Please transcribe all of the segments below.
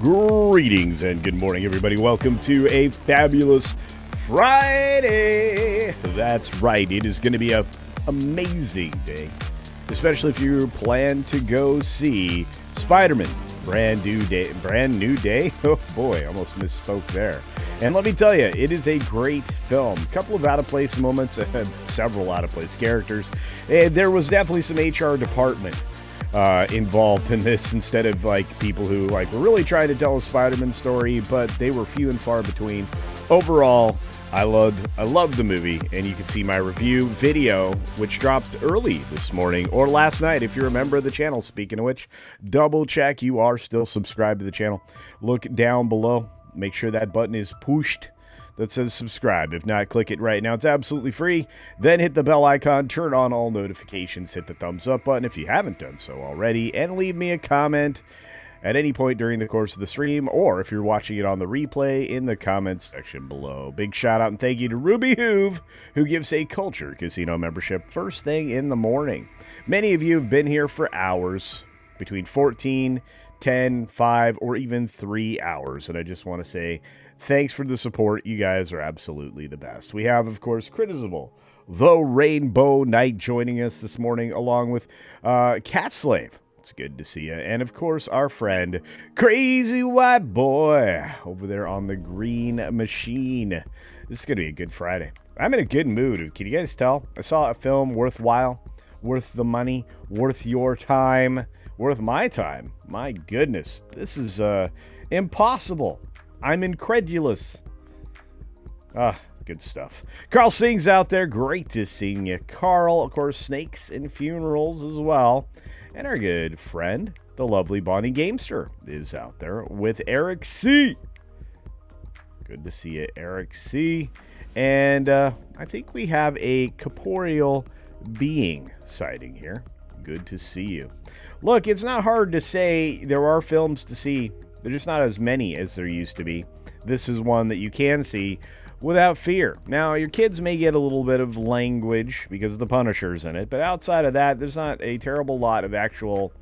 Greetings and good morning, everybody. Welcome to a fabulous Friday. That's right. It is going to be an amazing day, especially if you plan to go see Spider-Man. Brand new day. Oh boy, almost misspoke there. And let me tell you, it is a great film. A couple of out-of-place moments, several out-of-place characters. And there was definitely some HR department involved in this instead of people who were really trying to tell a Spider-Man story, but they were few and far between. Overall, I loved the movie, and you can see my review video, which dropped early this morning or last night if you're a member of the channel. Speaking of which, double check you are still subscribed to the channel. Look down below. Make sure that button is pushed that says subscribe. If not, click it right now. It's absolutely free. Then hit the bell icon, turn on all notifications, hit the thumbs up button if you haven't done so already, and leave me a comment at any point during the course of the stream, or if you're watching it on the replay, in the comments section below. Big shout out and thank you to Ruby Hoove, who gives a Culture Casino membership first thing in the morning. Many of you have been here for hours, between 14, 10, 5, or even 3 hours, and I just want to say thanks for the support. You guys are absolutely the best. We have, of course, Critisible, the Rainbow Knight, joining us this morning, along with Cat Slave. It's good to see you. And, of course, our friend, Crazy White Boy, over there on the Green Machine. This is going to be a good Friday. I'm in a good mood. Can you guys tell? I saw a film worthwhile, worth the money, worth your time, worth my time. My goodness. This is impossible. I'm incredulous. Good stuff. Carl Singh's out there. Great to see you, Carl. Of course, Snakes and Funerals as well. And our good friend, the lovely Bonnie Gamester, is out there with Eric C. Good to see you, Eric C. And I think we have a corporeal being sighting here. Good to see you. Look, it's not hard to say there are films to see. They're just not as many as there used to be. This is one that you can see without fear. Now, your kids may get a little bit of language because the Punisher's in it, but outside of that, there's not a terrible lot of actual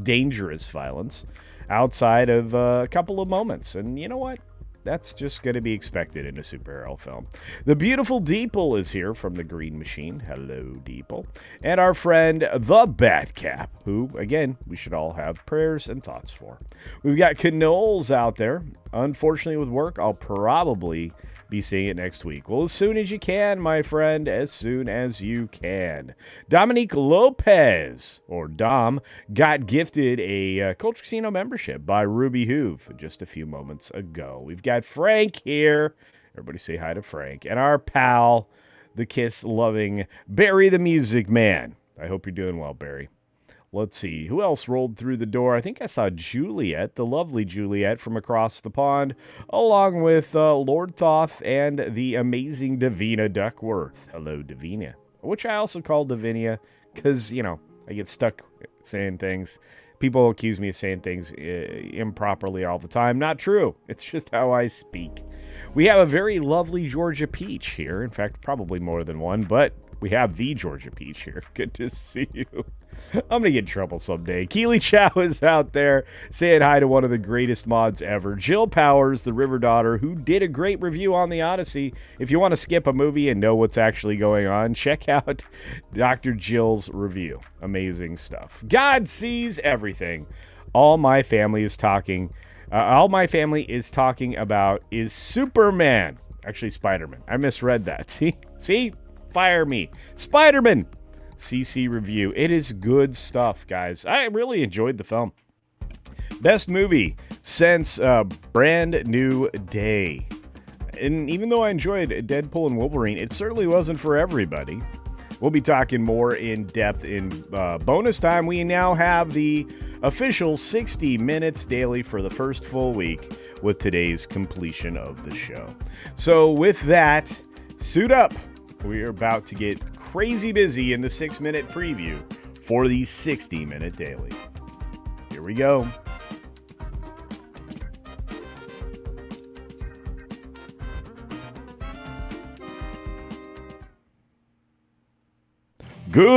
dangerous violence outside of a couple of moments. And you know what? That's just going to be expected in a superhero film. The beautiful Deeple is here from the Green Machine. Hello, Deeple. And our friend, the Batcap, who, again, we should all have prayers and thoughts for. We've got Canoles out there. Unfortunately, with work, I'll probably be seeing it next week. Well, as soon as you can, my friend, as soon as you can. Dominique Lopez, or Dom, got gifted a Culture Casino membership by Ruby Hoove just a few moments ago. We've got Frank here. Everybody say hi to Frank. And our pal, the kiss-loving Barry the Music Man. I hope you're doing well, Barry. Let's see, who else rolled through the door? I think I saw Juliet, the lovely Juliet from across the pond, along with Lord Thoth and the amazing Davina Duckworth. Hello, Davina. Which I also call Davinia because, I get stuck saying things. People accuse me of saying things improperly all the time. Not true. It's just how I speak. We have a very lovely Georgia Peach here. In fact, probably more than one, but we have the Georgia Peach here. Good to see you. I'm going to get in trouble someday. Keely Chow is out there saying hi to one of the greatest mods ever. Jill Powers, the River Daughter, who did a great review on the Odyssey. If you want to skip a movie and know what's actually going on, check out Dr. Jill's review. Amazing stuff. God sees everything. All my family is talking about is Superman. Actually, Spider-Man. I misread that. See? Fire me. Spider-Man. CC review. It is good stuff, guys. I really enjoyed the film. Best movie since Brand New Day. And even though I enjoyed Deadpool and Wolverine, it certainly wasn't for everybody. We'll be talking more in depth in bonus time. We now have the official 60 minutes daily for the first full week with today's completion of the show. So with that, suit up. We are about to get crazy busy in the 6-minute preview for the 60-minute daily. Here we go. Good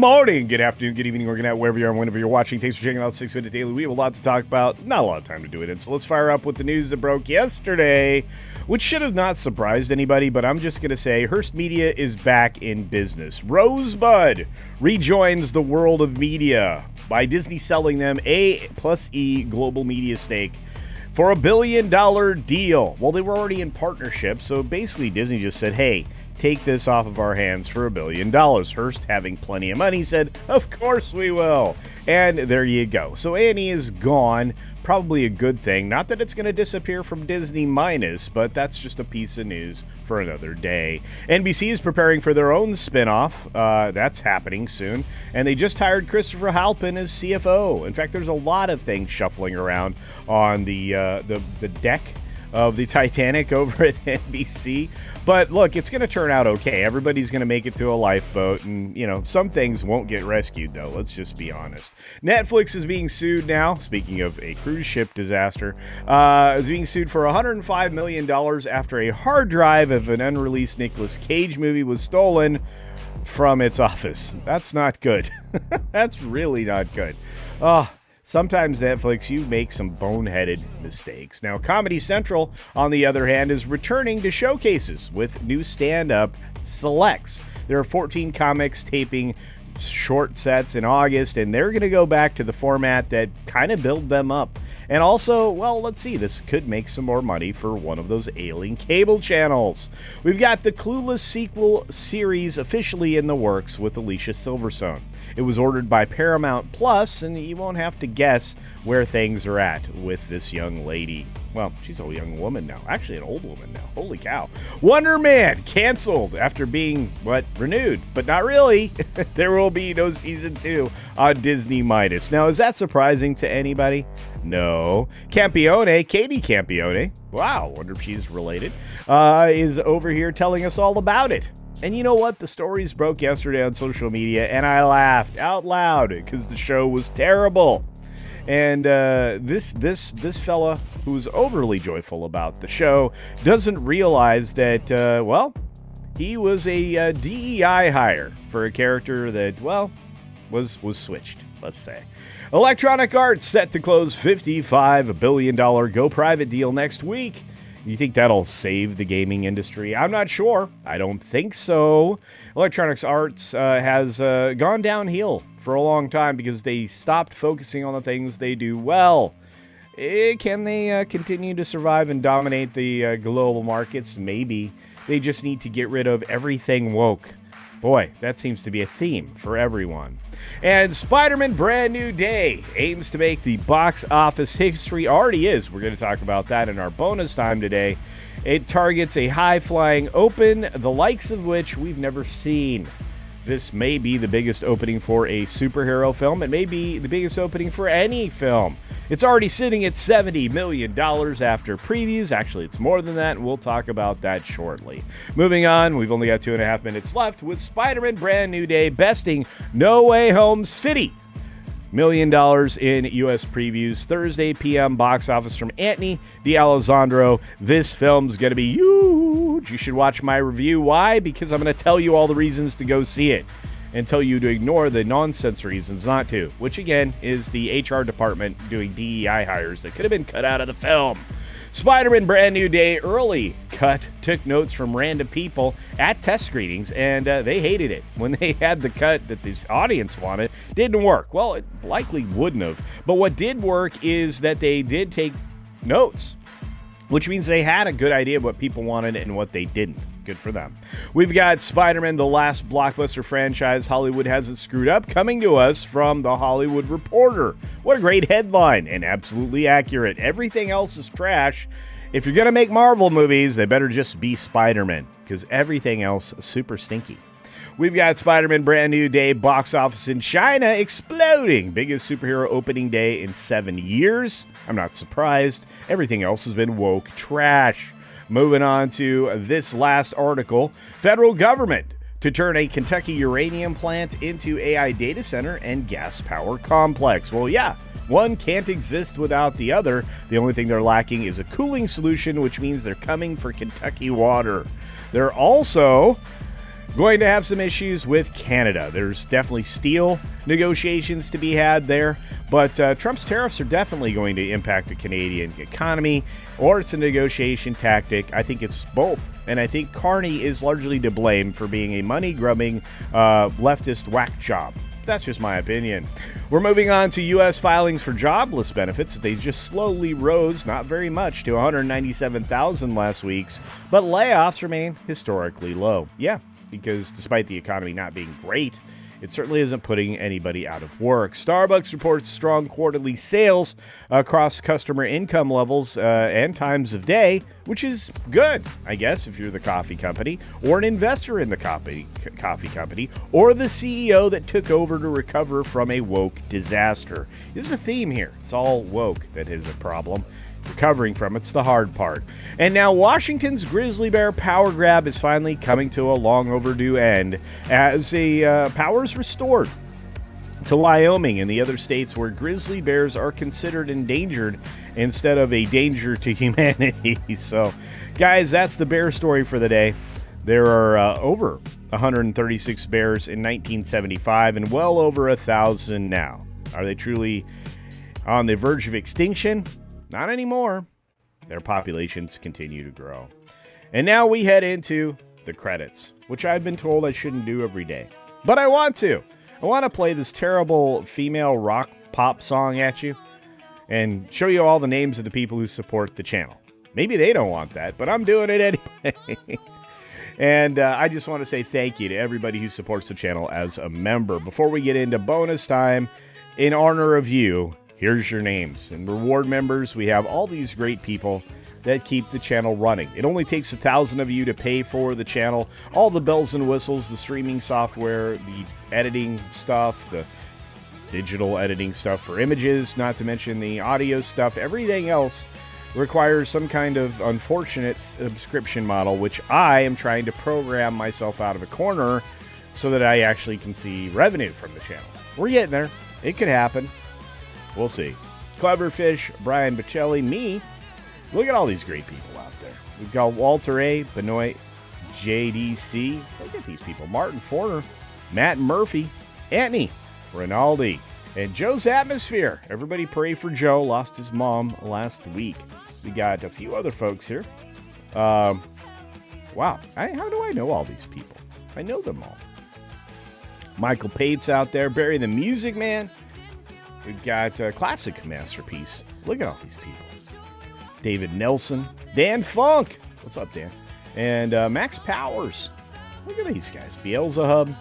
morning, good afternoon, good evening, or good night, wherever you are and whenever you're watching. Thanks for checking out 6 Minute Daily. We have a lot to talk about. Not a lot of time to do it in, so let's fire up with the news that broke yesterday, which should have not surprised anybody, but I'm just going to say Hearst Media is back in business. Rosebud rejoins the world of media by Disney selling them A+E global media stake for $1 billion deal. Well, they were already in partnership, so basically Disney just said, hey, take this off of our hands for $1 billion. Hearst, having plenty of money, said, of course we will. And there you go. So A&E is gone. Probably a good thing. Not that it's going to disappear from Disney minus, but that's just a piece of news for another day. NBC is preparing for their own spinoff. That's happening soon. And they just hired Christopher Halpin as CFO. In fact, there's a lot of things shuffling around on the deck of the Titanic over at NBC. But look, it's going to turn out okay. Everybody's going to make it to a lifeboat, and, you know, some things won't get rescued, though. Let's just be honest. Netflix is being sued now, speaking of a cruise ship disaster, is being sued for $105 million after a hard drive of an unreleased Nicolas Cage movie was stolen from its office. That's not good. That's really not good. Sometimes Netflix, you make some boneheaded mistakes. Now, Comedy Central, on the other hand, is returning to showcases with new stand-up selects. There are 14 comics taping short sets in August, and they're going to go back to the format that kind of built them up. And also, well, let's see, this could make some more money for one of those ailing cable channels. We've got the Clueless sequel series officially in the works with Alicia Silverstone. It was ordered by Paramount Plus, and you won't have to guess where things are at with this young lady. Well, she's a young woman now. Actually, an old woman now. Holy cow. Wonder Man canceled after being, renewed. But not really. There will be no season 2 on Disney minus. Now, is that surprising to anybody? No. Campione, Katie Campione, wow, wonder if she's related, is over here telling us all about it. And you know what? The stories broke yesterday on social media, and I laughed out loud because the show was terrible. And this fella who's overly joyful about the show doesn't realize that, he was a DEI hire for a character that, was switched, let's say. Electronic Arts set to close $55 billion go-private deal next week. You think that'll save the gaming industry? I'm not sure. I don't think so. Electronic Arts has gone downhill for a long time because they stopped focusing on the things they do well. Can they continue to survive and dominate the global markets? Maybe. They just need to get rid of everything woke. Boy, that seems to be a theme for everyone. And Spider-Man Brand New Day aims to make the box office history. Already is. We're going to talk about that in our bonus time today. It targets a high-flying open, the likes of which we've never seen. This may be the biggest opening for a superhero film. It may be the biggest opening for any film. It's already sitting at $70 million after previews. Actually, it's more than that, and we'll talk about that shortly. Moving on, we've only got 2.5 minutes left with Spider-Man Brand New Day besting No Way Home's $50 million in U.S. previews. Thursday p.m. box office from Anthony D'Alessandro. This film's going to be huge. You should watch my review. Why? Because I'm going to tell you all the reasons to go see it and tell you to ignore the nonsense reasons not to, which again is the HR department doing DEI hires that could have been cut out of the film. Spider-Man Brand New Day early cut took notes from random people at test screenings, and they hated it. When they had the cut that this audience wanted, didn't work. Well, it likely wouldn't have. But what did work is that they did take notes, which means they had a good idea of what people wanted and what they didn't. Good for them. We've got Spider-Man, the last blockbuster franchise Hollywood hasn't screwed up, coming to us from The Hollywood Reporter. What a great headline, and absolutely accurate. Everything else is trash. If you're going to make Marvel movies, they better just be Spider-Man, because everything else is super stinky. We've got Spider-Man Brand New Day box office in China exploding. Biggest superhero opening day in 7 years. I'm not surprised. Everything else has been woke trash. Moving on to this last article. Federal government to turn a Kentucky uranium plant into AI data center and gas power complex. Well, yeah, one can't exist without the other. The only thing they're lacking is a cooling solution, which means they're coming for Kentucky water. They're also Going to have some issues with Canada. There's definitely steel negotiations to be had there, but Trump's tariffs are definitely going to impact the Canadian economy, or it's a negotiation tactic. I think it's both, and I think Carney is largely to blame for being a money-grubbing leftist whack job. That's just my opinion. We're moving on to U.S. filings for jobless benefits. They just slowly rose, not very much, to 197,000 last week, but layoffs remain historically low. Yeah, because despite the economy not being great, it certainly isn't putting anybody out of work. Starbucks reports strong quarterly sales across customer income levels and times of day, which is good, I guess, if you're the coffee company or an investor in the coffee company or the CEO that took over to recover from a woke disaster. This is a theme here. It's all woke that is a problem. Recovering from it's the hard part. And now Washington's grizzly bear power grab is finally coming to a long overdue end as power is restored to Wyoming and the other states where grizzly bears are considered endangered instead of a danger to humanity. So, guys, that's the bear story for the day. There are over 136 bears in 1975 and well over 1,000 now. Are they truly on the verge of extinction? Not anymore. Their populations continue to grow. And now we head into the credits, which I've been told I shouldn't do every day. But I want to. I want to play this terrible female rock pop song at you and show you all the names of the people who support the channel. Maybe they don't want that, but I'm doing it anyway. And I just want to say thank you to everybody who supports the channel as a member. Before we get into bonus time, in honor of you, here's your names. And reward members, we have all these great people that keep the channel running. It only takes 1,000 of you to pay for the channel. All the bells and whistles, the streaming software, the editing stuff, the digital editing stuff for images, not to mention the audio stuff. Everything else requires some kind of unfortunate subscription model, which I am trying to program myself out of a corner so that I actually can see revenue from the channel. We're getting there. It could happen. We'll see. Cleverfish, Brian Bocelli, me. Look at all these great people out there. We've got Walter A., Benoit, JDC. Look at these people. Martin Forner, Matt Murphy, Antony, Rinaldi, and Joe's Atmosphere. Everybody pray for Joe. Lost his mom last week. We got a few other folks here. Wow. How do I know all these people? I know them all. Michael Pate's out there. Barry the Music Man. We've got a classic masterpiece. Look at all these people. David Nelson. Dan Funk. What's up, Dan? And Max Powers. Look at these guys. Beelzehub.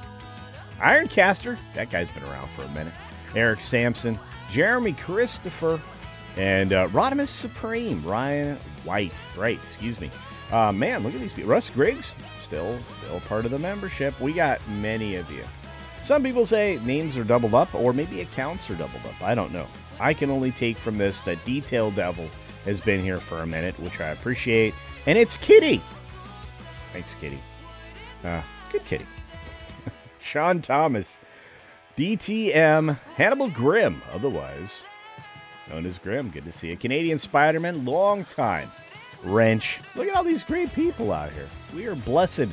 Ironcaster. That guy's been around for a minute. Eric Sampson. Jeremy Christopher. And Rodimus Supreme. Ryan White. Right, excuse me. Man, look at these people. Russ Griggs. Still part of the membership. We got many of you. Some people say names are doubled up, or maybe accounts are doubled up. I don't know. I can only take from this that Detail Devil has been here for a minute, which I appreciate. And it's Kitty. Thanks, Kitty. Good Kitty. Sean Thomas. DTM. Hannibal Grimm, otherwise known as Grimm. Good to see you. Canadian Spider-Man, long time. Wrench. Look at all these great people out here. We are blessed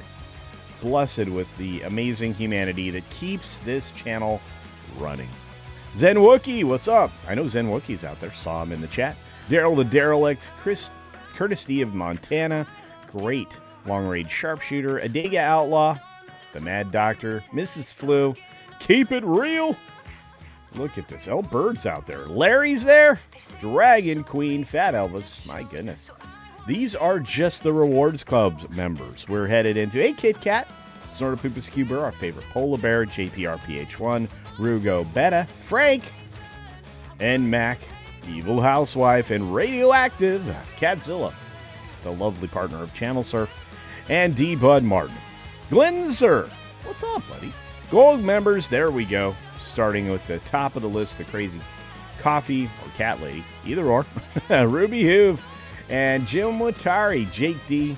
with the amazing humanity that keeps this channel running. Zen Wookie, what's up? I know Zen Wookie's out there. Saw him in the chat. Daryl the Derelict, Curtis D of Montana, great long-range sharpshooter, Adega Outlaw, the Mad Doctor, Mrs. Flu, Keep It Real. Look at this. Oh, Bird's out there. Larry's there. Dragon Queen, Fat Elvis. My goodness. These are just the Rewards Club members. We're headed into a Kit Kat, Snortopoopas Cuber, our favorite polar bear, JPRPH1, Rugo Beta, Frank, and Mac, Evil Housewife, and Radioactive, Catzilla, the lovely partner of Channel Surf, and D. Bud Martin. Glenzer, what's up, buddy? Gold members, there we go. Starting with the top of the list, the crazy coffee or cat lady, either or. Ruby Hoove. And Jim Watari, Jake D,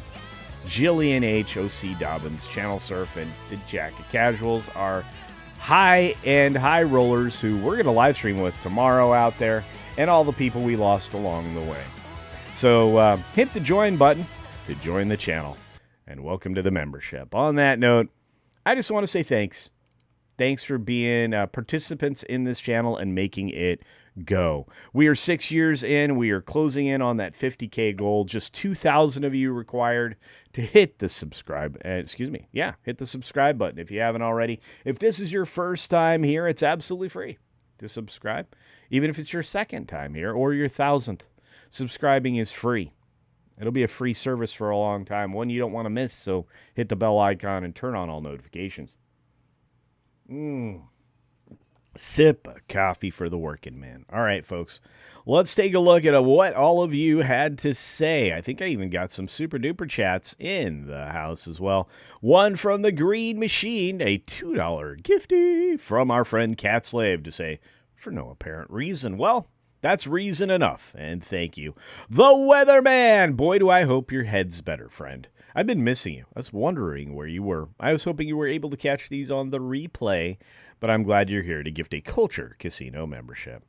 Jillian H, OC Dobbins, Channel Surf, and the Jacket Casuals are high rollers who we're going to live stream with tomorrow out there, and all the people we lost along the way. So hit the join button to join the channel, and welcome to the membership. On that note, I just want to say thanks. Thanks for being participants in this channel and making it go. We are 6 years in. We are closing in on that 50K goal. Just 2,000 of you required to hit the subscribe. Hit the subscribe button if you haven't already. If this is your first time here, it's absolutely free to subscribe. Even if it's your second time here or your 1,000th, subscribing is free. It'll be a free service for a long time, one you don't want to miss. So hit the bell icon and turn on all notifications. Sip of coffee for the working man. All right, folks. Let's take a look at what all of you had to say. I think I even got some super duper chats in the house as well. One from the Green Machine, a $2 gifty from our friend Cat Slave to say, for no apparent reason. Well, that's reason enough, and thank you. The Weatherman! Boy, do I hope your head's better, friend. I've been missing you. I was wondering where you were. I was hoping you were able to catch these on the replay, but I'm glad you're here to gift a CultureCasino membership.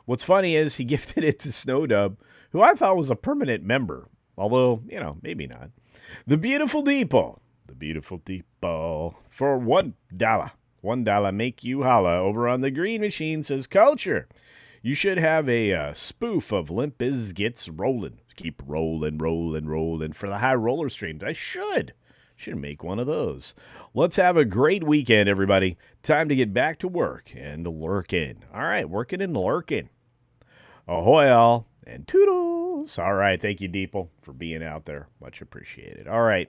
What's funny is he gifted it to Snowdub, who I thought was a permanent member, although, maybe not. The Beautiful Deepo. The Beautiful Deepo. For $1. $1 make you holla. Over on the Green Machine says, Culture, you should have a spoof of Limp Bizkit's Rollin'. Keep rolling, rolling, rolling for the high roller streams. I should make one of those. Let's have a great weekend, everybody. Time to get back to work and lurking. All right, working and lurking. Ahoy all and toodles. All right, thank you, Deeple, for being out there. Much appreciated. All right,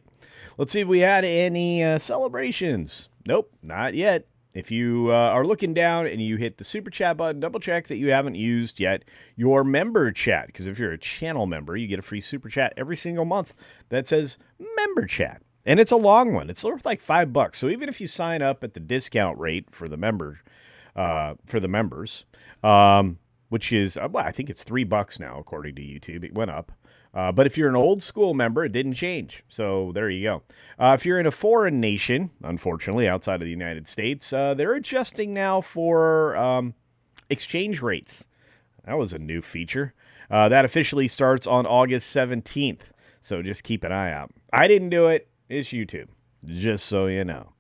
let's see if we had any celebrations. Nope, not yet. If you are looking down and you hit the super chat button, double check that you haven't used yet your member chat. Because if you're a channel member, you get a free super chat every single month that says member chat. And it's a long one. It's worth like $5. So even if you sign up at the discount rate for the members, which is, I think it's $3 now, according to YouTube. It went up. But if you're an old school member, it didn't change. So there you go. If you're in a foreign nation, unfortunately, outside of the United States, they're adjusting now for exchange rates. That was a new feature. That officially starts on August 17th. So just keep an eye out. I didn't do it. It's YouTube, just so you know.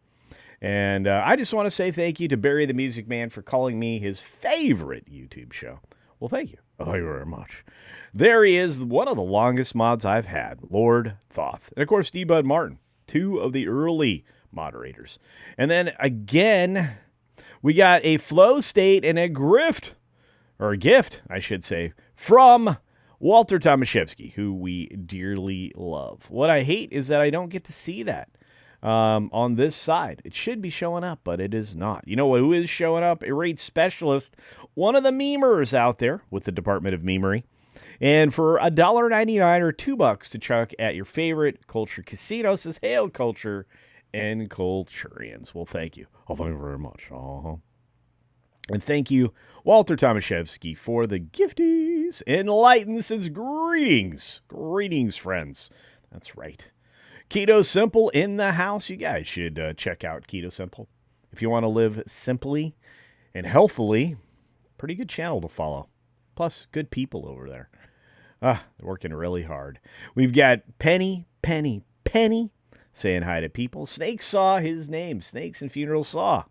And I just want to say thank you to Barry the Music Man for calling me his favorite YouTube show. Well, thank you. Thank you very much. There he is, one of the longest mods I've had, Lord Thoth. And, of course, D-Bud Martin, two of the early moderators. And then, again, we got a flow state and a gift, I should say, from Walter Tomaszewski, who we dearly love. What I hate is that I don't get to see that on this side. It should be showing up, but it is not. You know who is showing up? A rate specialist, one of the memers out there with the Department of Memery. And for $1.99 or $2 to chuck at your favorite Culture Casino, says, Hail Culture and Culturians. Well, thank you. Oh, thank you very much. And thank you, Walter Tomaszewski, for the gifties. Enlighten says, greetings. Greetings, friends. That's right. Keto Simple in the house. You guys should check out Keto Simple. If you want to live simply and healthily, pretty good channel to follow. Plus, good people over there. They're working really hard. We've got Penny saying hi to people. Snake saw his name. Snakes and Funeral saw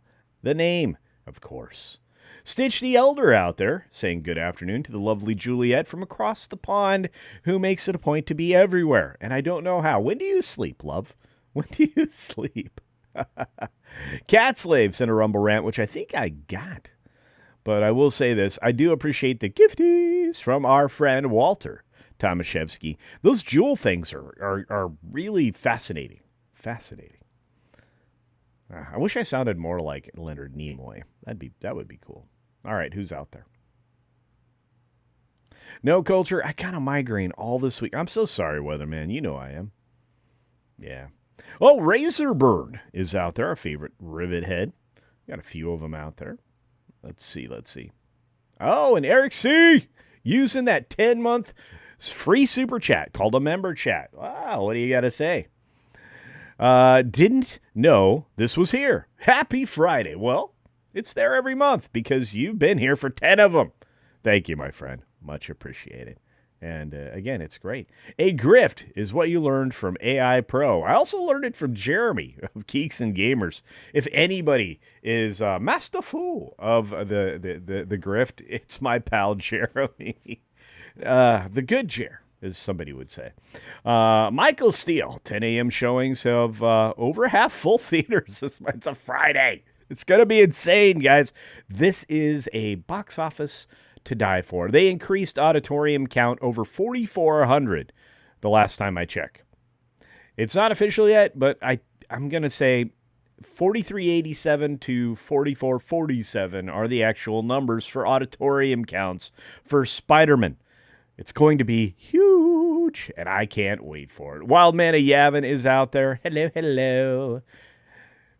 the name, of course. Stitch the Elder out there saying good afternoon to the lovely Juliet from across the pond, who makes it a point to be everywhere. And I don't know how. When do you sleep, love? When do you sleep? Cat Slave sent a Rumble rant, which I think I got. But I will say this. I do appreciate the gifties from our friend Walter Tomaszewski. Those jewel things are really fascinating. Fascinating. I wish I sounded more like Leonard Nimoy. That would be cool. All right, who's out there? No Culture. I got a migraine all this week. I'm so sorry, Weatherman. You know I am. Yeah. Oh, Razorburn is out there, our favorite rivet head. Got a few of them out there. Let's see. Oh, and Eric C. using that 10-month free super chat called a member chat. Wow, what do you got to say? Didn't know this was here. Happy Friday. Well, it's there every month because you've been here for 10 of them. Thank you, my friend. Much appreciated. And again, it's great. A grift is what you learned from AI Pro. I also learned it from Jeremy of Geeks and Gamers. If anybody is masterful of the grift, it's my pal Jeremy. The good Jer, as somebody would say. Michael Steele, 10 a.m. showings of over half full theaters. It's a Friday. It's going to be insane, guys. This is a box office to die for. They increased auditorium count over 4,400 the last time I checked. It's not official yet, but I'm going to say 4,387 to 4,447 are the actual numbers for auditorium counts for Spider-Man. It's going to be huge, and I can't wait for it. Wildman of Yavin is out there. Hello, hello.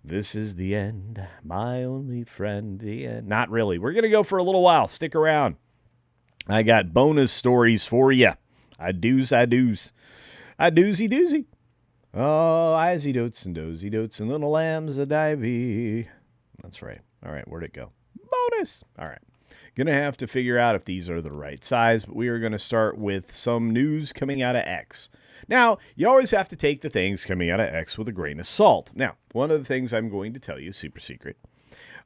This is the end, my only friend, the end. Not really. We're going to go for a little while. Stick around. I got bonus stories for you. I do's. I doozy doozy. Oh, Izzy dotes and dozy dotes and little lambs a divey. That's right. All right, where'd it go? Bonus. All right. Going to have to figure out if these are the right size, but we are going to start with some news coming out of X. Now, you always have to take the things coming out of X with a grain of salt. Now, one of the things I'm going to tell you, super secret,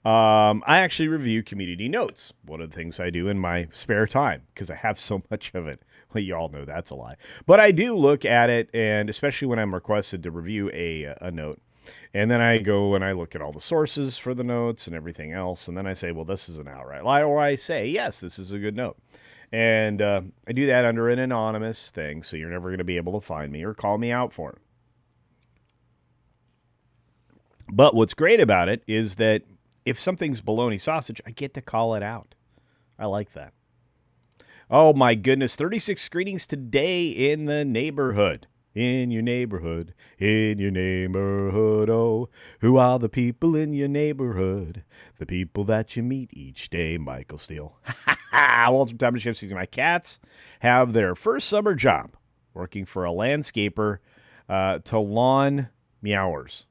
I actually review community notes. One of the things I do in my spare time, because I have so much of it. Well, you all know that's a lie. But I do look at it, and especially when I'm requested to review a note. And then I go and I look at all the sources for the notes and everything else. And then I say, well, this is an outright lie. Or I say, yes, this is a good note. And I do that under an anonymous thing, so you're never going to be able to find me or call me out for it. But what's great about it is that if something's bologna sausage, I get to call it out. I like that. Oh, my goodness. 36 screenings today in the neighborhood. In your neighborhood, oh, who are the people in your neighborhood? The people that you meet each day, Michael Steele. Walter Thomas Shift season. My cats have their first summer job working for a landscaper to lawn meowers.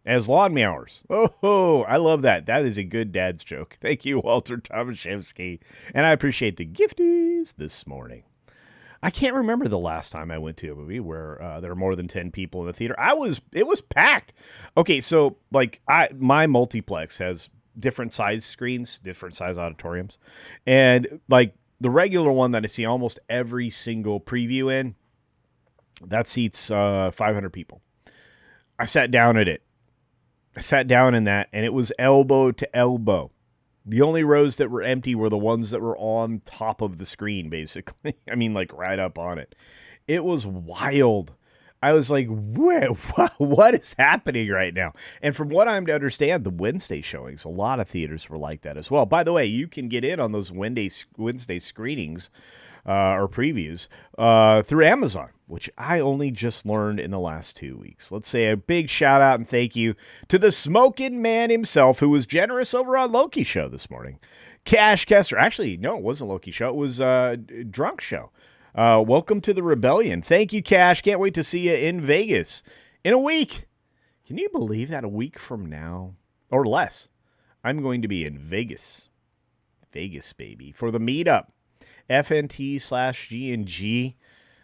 As lawn meowers. Oh, I love that. That is a good dad's joke. Thank you, Walter Tomaszewski. And I appreciate the gifties this morning. I can't remember the last time I went to a movie where there were more than 10 people in the theater. It was packed. Okay, so like my multiplex has different size screens, different size auditoriums. And like the regular one that I see almost every single preview in, that seats 500 people. I sat down at it. I sat down in that, and it was elbow to elbow. The only rows that were empty were the ones that were on top of the screen, basically. I mean, like right up on it. It was wild. I was like, what is happening right now? And from what I'm to understand, the Wednesday showings, a lot of theaters were like that as well. By the way, you can get in on those Wednesday screenings or previews through Amazon, which I only just learned in the last 2 weeks. Let's say a big shout out and thank you to the smoking man himself, who was generous over on Loki Show this morning. Cash Kester. Actually, no, it wasn't Loki Show. It was Drunk Show. Welcome to the rebellion. Thank you, Cash. Can't wait to see you in Vegas in a week. Can you believe that? A week from now or less, I'm going to be in Vegas. Vegas, baby, for the meetup. FNT/G&G.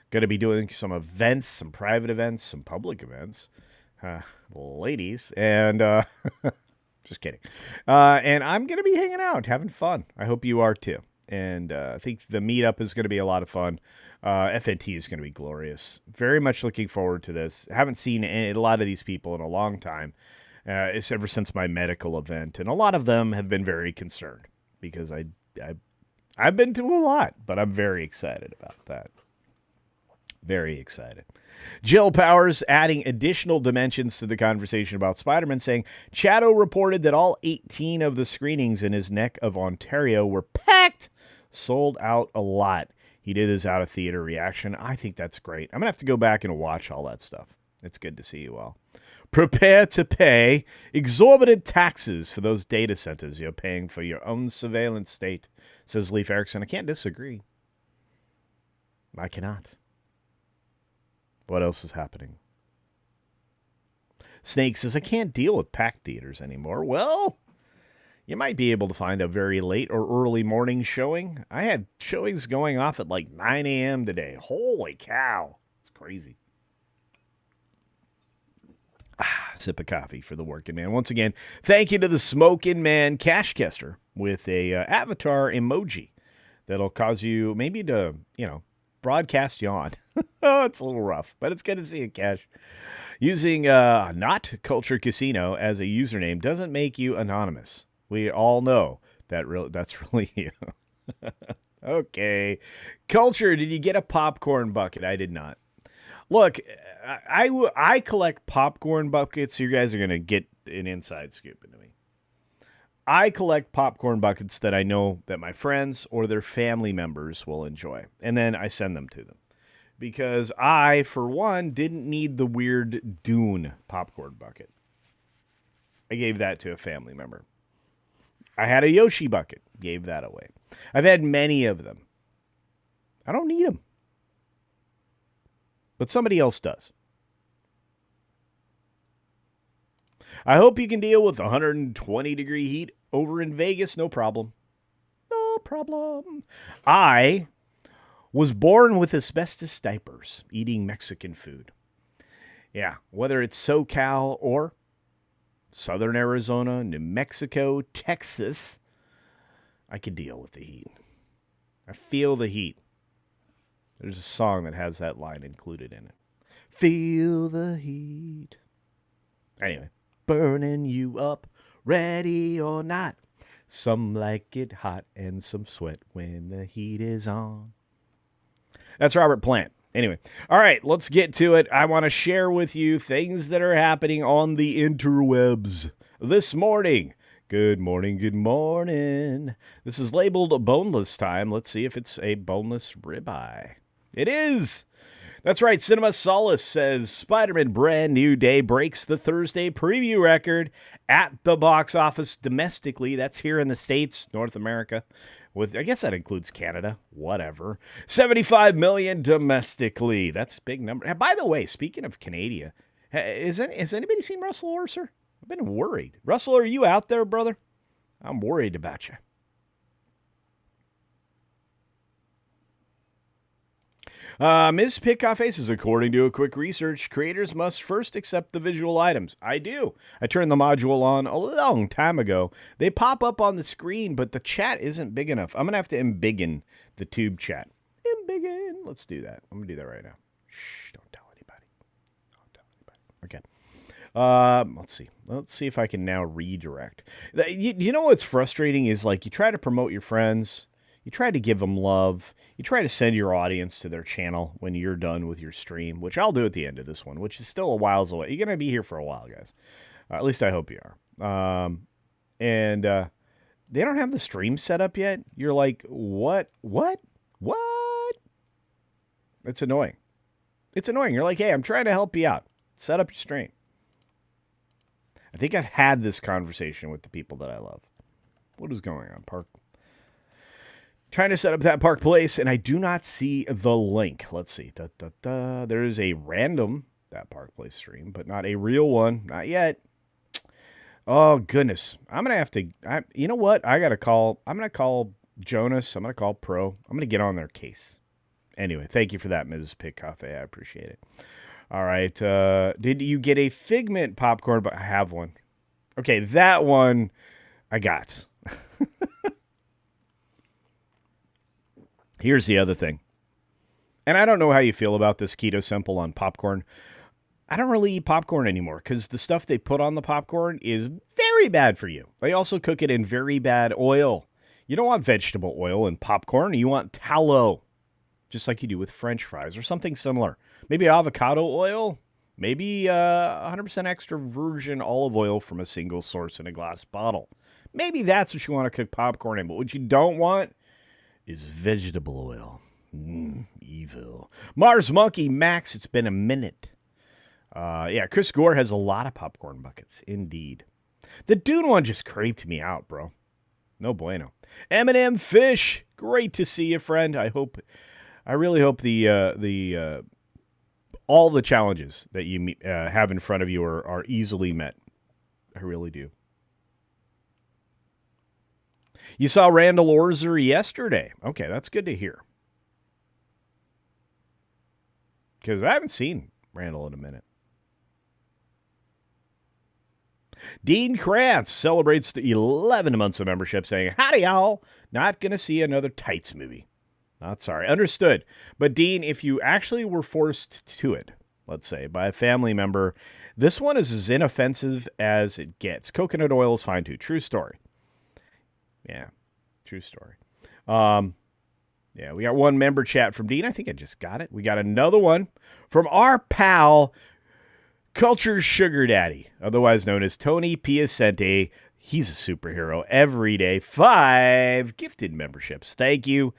Going to be doing some events, some private events, some public events. Ladies. And just kidding. And I'm going to be hanging out, having fun. I hope you are too. And I think the meetup is going to be a lot of fun. FNT is going to be glorious. Very much looking forward to this. I haven't seen a lot of these people in a long time. It's ever since my medical event. And a lot of them have been very concerned because I've been to a lot, but I'm very excited about that. Very excited. Jill Powers adding additional dimensions to the conversation about Spider-Man, saying, Chatto reported that all 18 of the screenings in his neck of Ontario were packed, sold out a lot. He did his out-of-theater reaction. I think that's great. I'm going to have to go back and watch all that stuff. It's good to see you all. Prepare to pay exorbitant taxes for those data centers you're paying for your own surveillance state, says Leif Erikson. I can't disagree. I cannot. What else is happening? Snake says, I can't deal with packed theaters anymore. Well, You might be able to find a very late or early morning showing. I had showings going off at like 9 a.m. today. Holy cow. It's crazy. Sip of coffee for the working man. Once again, thank you to the Smokin' Man Cashcaster with a avatar emoji that'll cause you maybe to, broadcast yawn. Oh, it's a little rough, but it's good to see it, Cash. Using not CultureCasino as a username doesn't make you anonymous. We all know that's really you. Okay. Culture, did you get a popcorn bucket? I did not. Look, I collect popcorn buckets. You guys are going to get an inside scoop into me. I collect popcorn buckets that I know that my friends or their family members will enjoy. And then I send them to them. Because I, for one, didn't need the weird Dune popcorn bucket. I gave that to a family member. I had a Yoshi bucket. Gave that away. I've had many of them. I don't need them. But somebody else does. I hope you can deal with 120-degree heat over in Vegas. No problem. No problem. I was born with asbestos diapers, eating Mexican food. Yeah, whether it's SoCal or Southern Arizona, New Mexico, Texas, I can deal with the heat. I feel the heat. There's a song that has that line included in it. Feel the heat. Anyway, burning you up, ready or not. Some like it hot and some sweat when the heat is on. That's Robert Plant. Anyway, all right, let's get to it. I want to share with you things that are happening on the interwebs this morning. Good morning, good morning. This is labeled boneless time. Let's see if it's a boneless ribeye. It is. That's right. Cinema Solace says Spider-Man Brand New Day breaks the Thursday preview record at the box office domestically. That's here in the States, North America. I guess that includes Canada. Whatever. 75 million domestically. That's a big number. By the way, speaking of Canada, has anybody seen Russell Orser? I've been worried. Russell, are you out there, brother? I'm worried about you. Ms. Pickofface says, according to a quick research, creators must first accept the visual items. I do. I turned the module on a long time ago. They pop up on the screen, but the chat isn't big enough. I'm going to have to embiggen the tube chat. Embiggen. Let's do that. I'm going to do that right now. Shh, don't tell anybody. Okay. Let's see. Let's see if I can now redirect. You know what's frustrating is like you try to promote your friends. You try to give them love. You try to send your audience to their channel when you're done with your stream, which I'll do at the end of this one, which is still a while away. You're going to be here for a while, guys. At least I hope you are. And they don't have the stream set up yet. You're like, what? It's annoying. It's annoying. You're like, hey, I'm trying to help you out. Set up your stream. I think I've had this conversation with the people that I love. What is going on, Park? Trying to set up that Park Place, and I do not see the link. Let's see. There is a random that Park Place stream, but not a real one. Not yet. Oh, goodness. I'm going to have to... you know what? I'm going to call Jonas. I'm going to call Pro. I'm going to get on their case. Anyway, thank you for that, Mrs. Pig Cafe. I appreciate it. All right. Did you get a Figment popcorn? But I have one. Okay, that one I got. Here's the other thing. And I don't know how you feel about this Keto Simple on popcorn. I don't really eat popcorn anymore because the stuff they put on the popcorn is very bad for you. They also cook it in very bad oil. You don't want vegetable oil in popcorn. You want tallow, just like you do with French fries or something similar. Maybe avocado oil. Maybe 100% extra virgin olive oil from a single source in a glass bottle. Maybe that's what you want to cook popcorn in. But what you don't want is vegetable oil. Evil. Mars Monkey Max, it's been a minute. Yeah, Chris Gore has a lot of popcorn buckets. Indeed. The Dune one just creeped me out, bro. No bueno. M&M Fish, great to see you, friend. I really hope the all the challenges that you have in front of you are easily met. I really do. You saw Randall Orser yesterday. Okay, that's good to hear. Because I haven't seen Randall in a minute. Dean Krantz celebrates the 11 months of membership, saying, howdy, y'all. Not going to see another Tights movie. Not sorry. Understood. But, Dean, if you actually were forced to it, let's say, by a family member, this one is as inoffensive as it gets. Coconut oil is fine, too. True story. Yeah, true story. Yeah, we got one member chat from Dean. I think I just got it. We got another one from our pal, Culture Sugar Daddy, otherwise known as Tony Piacente. He's a superhero every day. 5 gifted memberships. Thank you,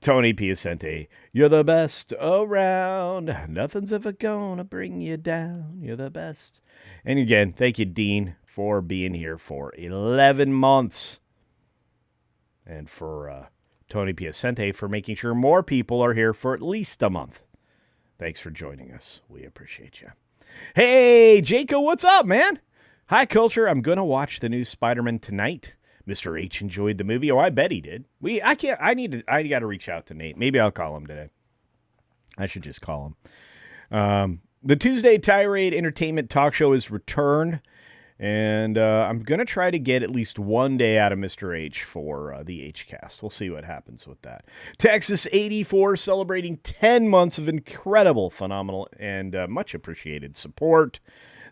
Tony Piacente. You're the best around. Nothing's ever gonna bring you down. You're the best. And again, thank you, Dean, for being here for 11 months. And for Tony Piacente for making sure more people are here for at least a month. Thanks for joining us. We appreciate you. Hey, Jaco, what's up, man? Hi, Culture. I'm going to watch the new Spider-Man tonight. Mr. H enjoyed the movie. Oh, I bet he did. I got to reach out to Nate. Maybe I'll call him today. I should just call him. The Tuesday Tirade Entertainment Talk Show is returned. And I'm going to try to get at least one day out of Mr. H for the HCast. We'll see what happens with that. Texas 84 celebrating 10 months of incredible, phenomenal, and much appreciated support.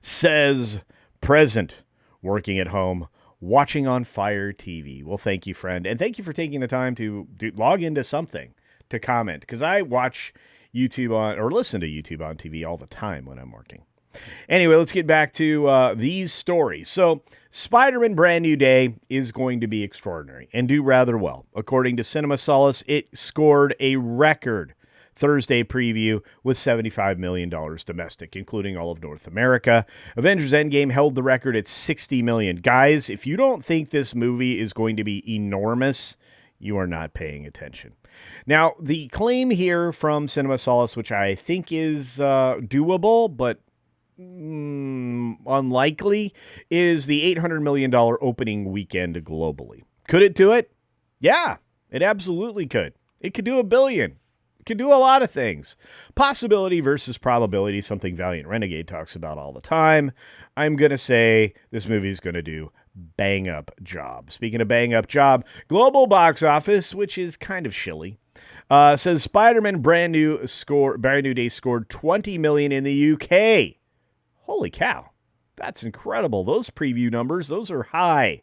Says, present, working at home, watching on Fire TV. Well, thank you, friend. And thank you for taking the time to log into something to comment. Because I watch YouTube or listen to YouTube on TV all the time when I'm working. Anyway, let's get back to these stories. So, Spider-Man Brand New Day is going to be extraordinary and do rather well. According to Cinema Solace, it scored a record Thursday preview with $75 million domestic, including all of North America. Avengers Endgame held the record at $60 million. Guys, if you don't think this movie is going to be enormous, you are not paying attention. Now, the claim here from Cinema Solace, which I think is doable, but unlikely, is the $800 million opening weekend globally. Could it do it? Yeah, it absolutely could. It could do $1 billion. It could do a lot of things. Possibility versus probability, something Valiant Renegade talks about all the time. I'm going to say this movie is going to do bang up job. Speaking of bang up job, global box office, which is kind of shilly, says Spider-Man Brand New Day scored $20 million in the UK. Holy cow. That's incredible. Those preview numbers, those are high.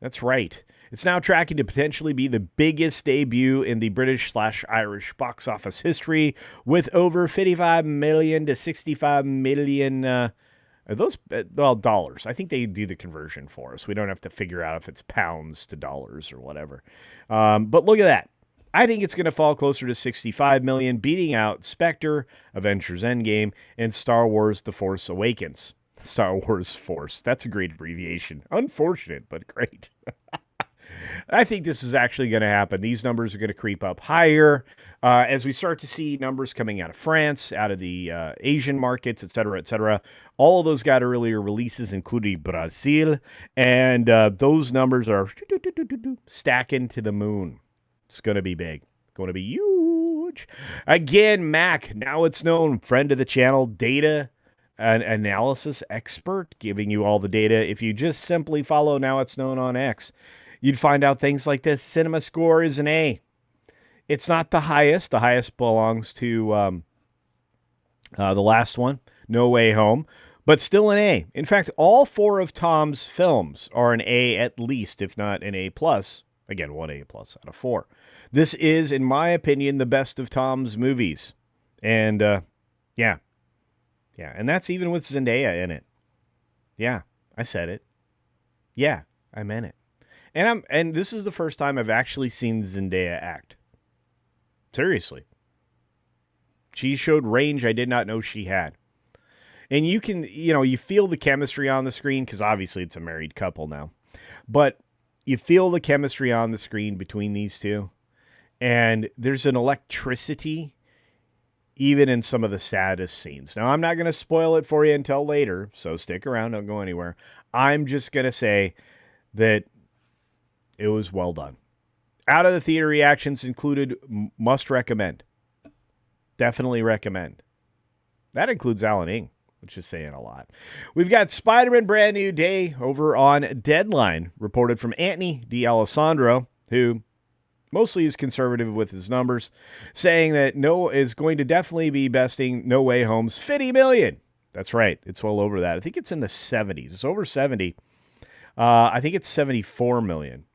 That's right. It's now tracking to potentially be the biggest debut in the British/Irish box office history with over 55 million to 65 million dollars. I think they do the conversion for us. We don't have to figure out if it's pounds to dollars or whatever. But look at that. I think it's going to fall closer to 65 million, beating out Spectre, Avengers Endgame, and Star Wars The Force Awakens. Star Wars Force. That's a great abbreviation. Unfortunate, but great. I think this is actually going to happen. These numbers are going to creep up higher as we start to see numbers coming out of France, out of the Asian markets, et cetera, et cetera. All of those got earlier releases, including Brazil, and those numbers are stacking to the moon. It's going to be big. Going to be huge. Again, Mac, now it's known, friend of the channel, data and analysis expert, giving you all the data. If you just simply follow Now It's Known on X, you'd find out things like this. Cinema score is an A. It's not the highest. The highest belongs to the last one, No Way Home, but still an A. In fact, all 4 of Tom's films are an A at least, if not an A+. Again, 1 A+ out of 4. This is, in my opinion, the best of Tom's movies. And, yeah. And that's even with Zendaya in it. Yeah, I said it. Yeah, I meant it. And this is the first time I've actually seen Zendaya act. Seriously. She showed range I did not know she had. And you can, you feel the chemistry on the screen, because obviously it's a married couple now. But you feel the chemistry on the screen between these two. And there's an electricity even in some of the saddest scenes. Now, I'm not going to spoil it for you until later, so stick around, don't go anywhere. I'm just going to say that It was well done. Out of the theater reactions included must recommend. Definitely recommend. That includes Alan Ing, which is saying a lot. We've got Spider-Man Brand New Day over on Deadline, reported from Anthony D'Alessandro, who mostly is conservative with his numbers, saying that is going to definitely be besting No Way Home's $50 million. That's right. It's well over that. I think it's in the 70s. It's over 70. I think it's $74 million.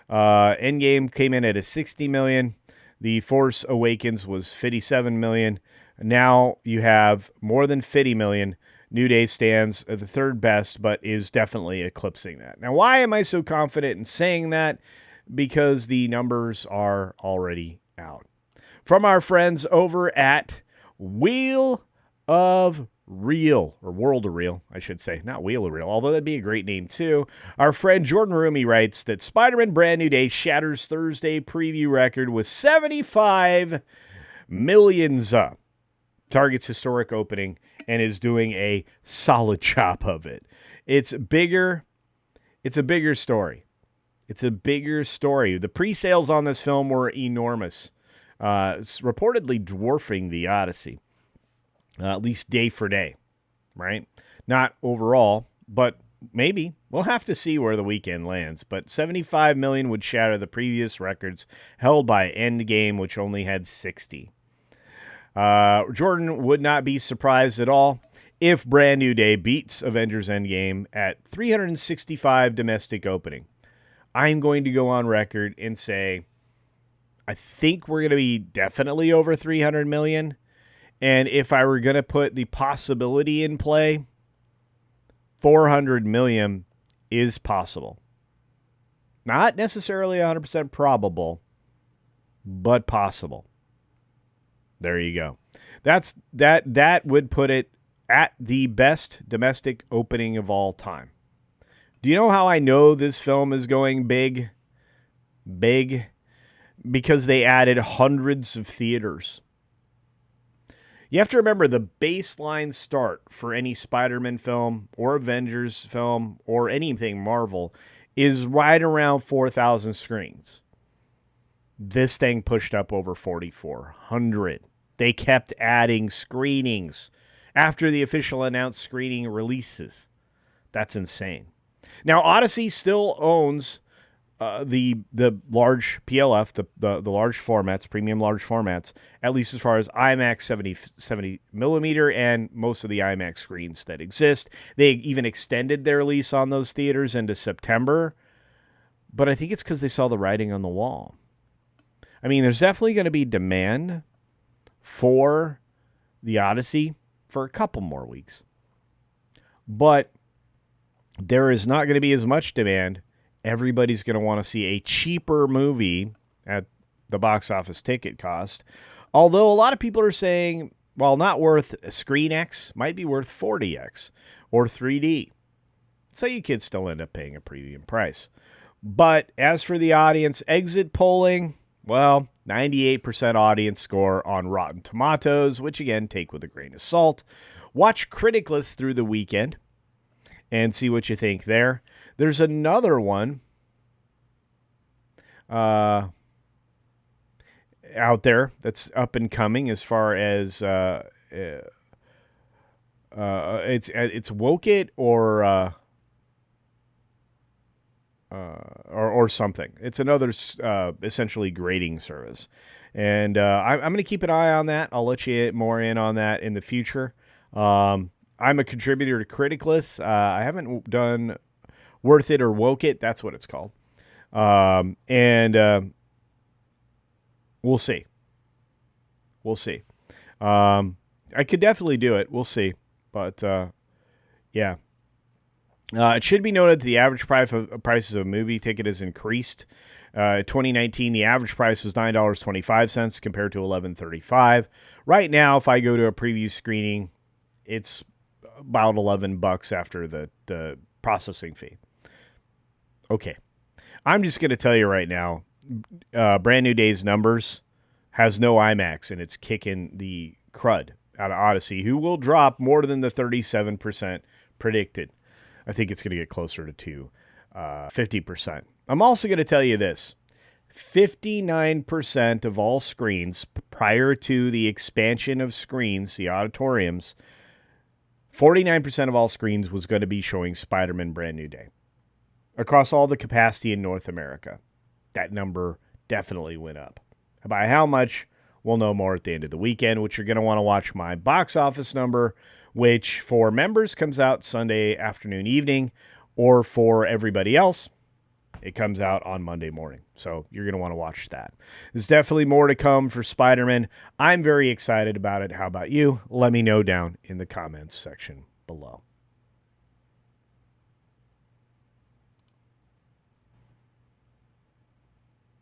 Endgame came in at a $60 million. The Force Awakens was $57 million. Now you have more than $50 million. New Day stands at the third best, but is definitely eclipsing that. Now, why am I so confident in saying that? Because the numbers are already out. From our friends over at Wheel of Real, or World of Real, I should say, not Wheel of Real, although that'd be a great name too. Our friend Jordan Rumi writes that Spider-Man Brand New Day shatters Thursday preview record with 75 millions targets historic opening and is doing a solid job of it. It's bigger. It's a bigger story. It's a bigger story. The pre-sales on this film were enormous. It's reportedly dwarfing the Odyssey, at least day for day, right? Not overall, but maybe. We'll have to see where the weekend lands. But 75 million would shatter the previous records held by Endgame, which only had 60. Jordan would not be surprised at all if Brand New Day beats Avengers Endgame at 365 domestic opening. I'm going to go on record and say I think we're going to be definitely over 300 million. And if I were going to put the possibility in play, 400 million is possible. Not necessarily 100% probable, but possible. There you go. That would put it at the best domestic opening of all time. Do you know how I know this film is going big? Big. Because they added hundreds of theaters. You have to remember the baseline start for any Spider-Man film or Avengers film or anything Marvel is right around 4,000 screens. This thing pushed up over 4,400. They kept adding screenings after the official announced screening releases. That's insane. Now, Odyssey still owns the large PLF, the large formats, premium large formats, at least as far as IMAX 70 millimeter and most of the IMAX screens that exist. They even extended their lease on those theaters into September, but I think it's because they saw the writing on the wall. I mean, there's definitely going to be demand for the Odyssey for a couple more weeks, but there is not going to be as much demand. Everybody's going to want to see a cheaper movie at the box office ticket cost. Although a lot of people are saying, well, not worth Screen X, might be worth 40X or 3D. So you kids still end up paying a premium price. But as for the audience exit polling, well, 98% audience score on Rotten Tomatoes, which again, take with a grain of salt. Watch Criticless through the weekend and see what you think there. There's another one out there that's up and coming as far as it's Woke It or something. It's another essentially grading service, and I'm going to keep an eye on that. I'll let you more in on that in the future. I'm a contributor to Criticless. I haven't done Worth It or Woke It. That's what it's called. And we'll see. We'll see. I could definitely do it. We'll see. But, yeah. It should be noted that the average prices of a movie ticket has increased. 2019, the average price was $9.25 compared to $11.35. Right now, if I go to a preview screening, it's about $11 after the processing fee. Okay. I'm just going to tell you right now, Brand New Day's numbers has no IMAX, and it's kicking the crud out of Odyssey, who will drop more than the 37% predicted. I think it's going to get closer to 50%. I'm also going to tell you this. 59% of all screens prior to the expansion of screens, the auditoriums, 49% of all screens was going to be showing Spider-Man Brand New Day. Across all the capacity in North America, that number definitely went up. By how much, we'll know more at the end of the weekend, which you're going to want to watch my box office number, which for members comes out Sunday afternoon, evening, or for everybody else, it comes out on Monday morning. So you're going to want to watch that. There's definitely more to come for Spider-Man. I'm very excited about it. How about you? Let me know down in the comments section below.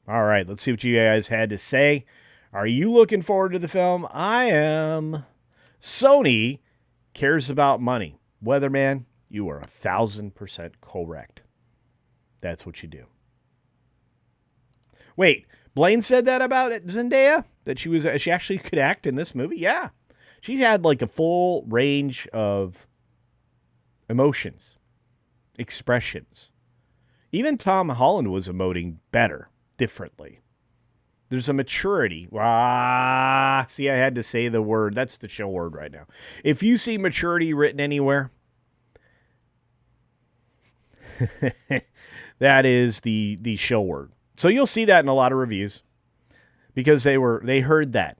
All right, let's see what you guys had to say. Are you looking forward to the film? I am. Sony cares about money. Weatherman, you are 1,000% correct. That's what you do. Wait, Blaine said that about it, Zendaya? That she actually could act in this movie? Yeah. She had like a full range of emotions, expressions. Even Tom Holland was emoting better, differently. There's a maturity. See, I had to say the word. That's the show word right now. If you see maturity written anywhere, that is the show word. So you'll see that in a lot of reviews because they heard that.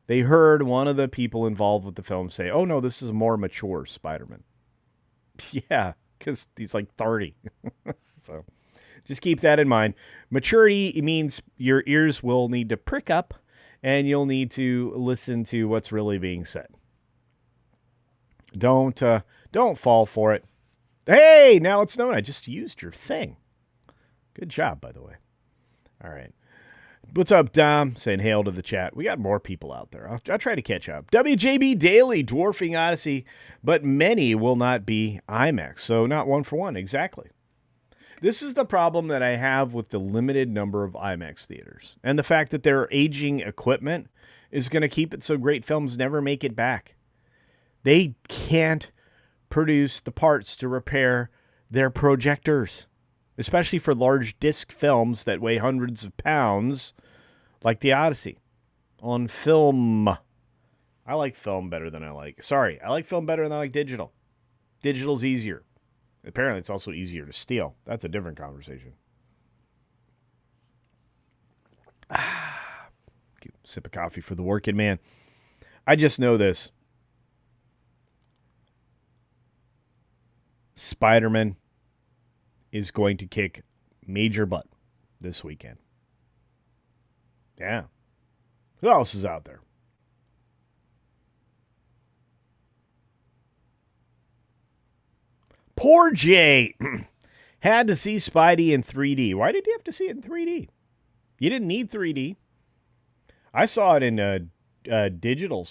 They heard one of the people involved with the film say, "Oh no, this is a more mature Spider-Man." Yeah, because he's like 30. So just keep that in mind. Maturity means your ears will need to prick up and you'll need to listen to what's really being said. Don't fall for it. Hey, now it's known. I just used your thing. Good job, by the way. All right. What's up, Dom? Saying hail to the chat. We got more people out there. I'll try to catch up. WJB Daily, Dwarfing Odyssey, but many will not be IMAX, so not one for one. Exactly. This is the problem that I have with the limited number of IMAX theaters. And the fact that their aging equipment is going to keep it so great films never make it back. They can't produce the parts to repair their projectors, especially for large disc films that weigh hundreds of pounds, like the Odyssey, on film. I like film better than I like film better than I like digital. Digital's easier. Apparently, it's also easier to steal. That's a different conversation. Sip of coffee for the working man. I just know this. Spider-Man is going to kick major butt this weekend. Yeah. Who else is out there? Poor Jay had to see Spidey in 3D. Why did you have to see it in 3D? You didn't need 3D. I saw it in a digital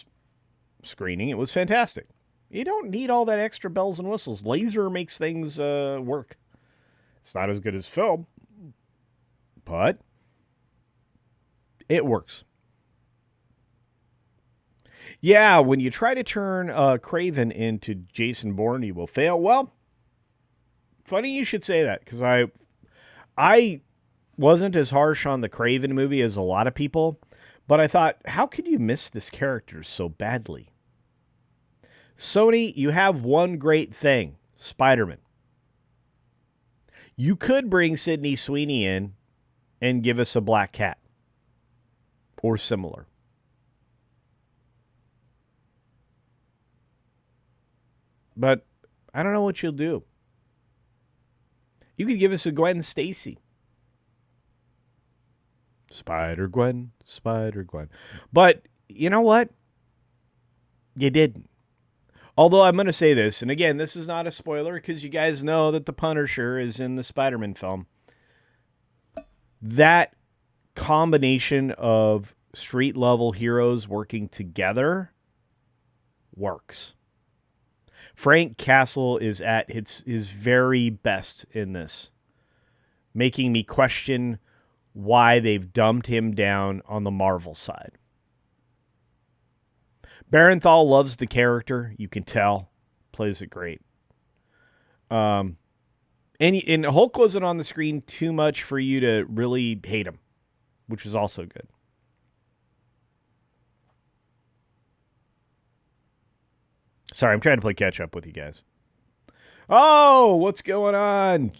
screening. It was fantastic. You don't need all that extra bells and whistles. Laser makes things work. It's not as good as film, but it works. Yeah, when you try to turn Craven into Jason Bourne, you will fail. Well, funny you should say that, because I wasn't as harsh on the Craven movie as a lot of people, but I thought, how could you miss this character so badly? Sony, you have one great thing, Spider-Man. You could bring Sydney Sweeney in and give us a Black Cat or similar. But I don't know what you'll do. You could give us a Gwen Stacy. Spider-Gwen. But you know what? You didn't. Although I'm going to say this, and again, this is not a spoiler because you guys know that the Punisher is in the Spider-Man film. That combination of street-level heroes working together works. Frank Castle is at his very best in this, making me question why they've dumped him down on the Marvel side. Barenthal loves the character. You can tell. Plays it great. And Hulk wasn't on the screen too much for you to really hate him, which is also good. Sorry, I'm trying to play catch up with you guys. Oh, what's going on?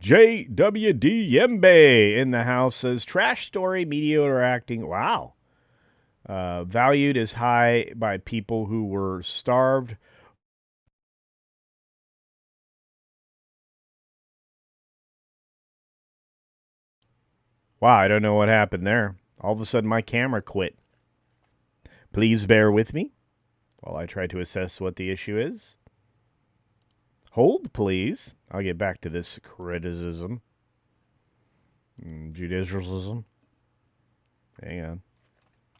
JWD Yembe in the house says trash story, mediocre acting. Wow. Valued as high by people who were starved. Wow, I don't know what happened there. All of a sudden, my camera quit. Please bear with me while I try to assess what the issue is. Hold, please. I'll get back to this criticism. Judicialism. Hang on.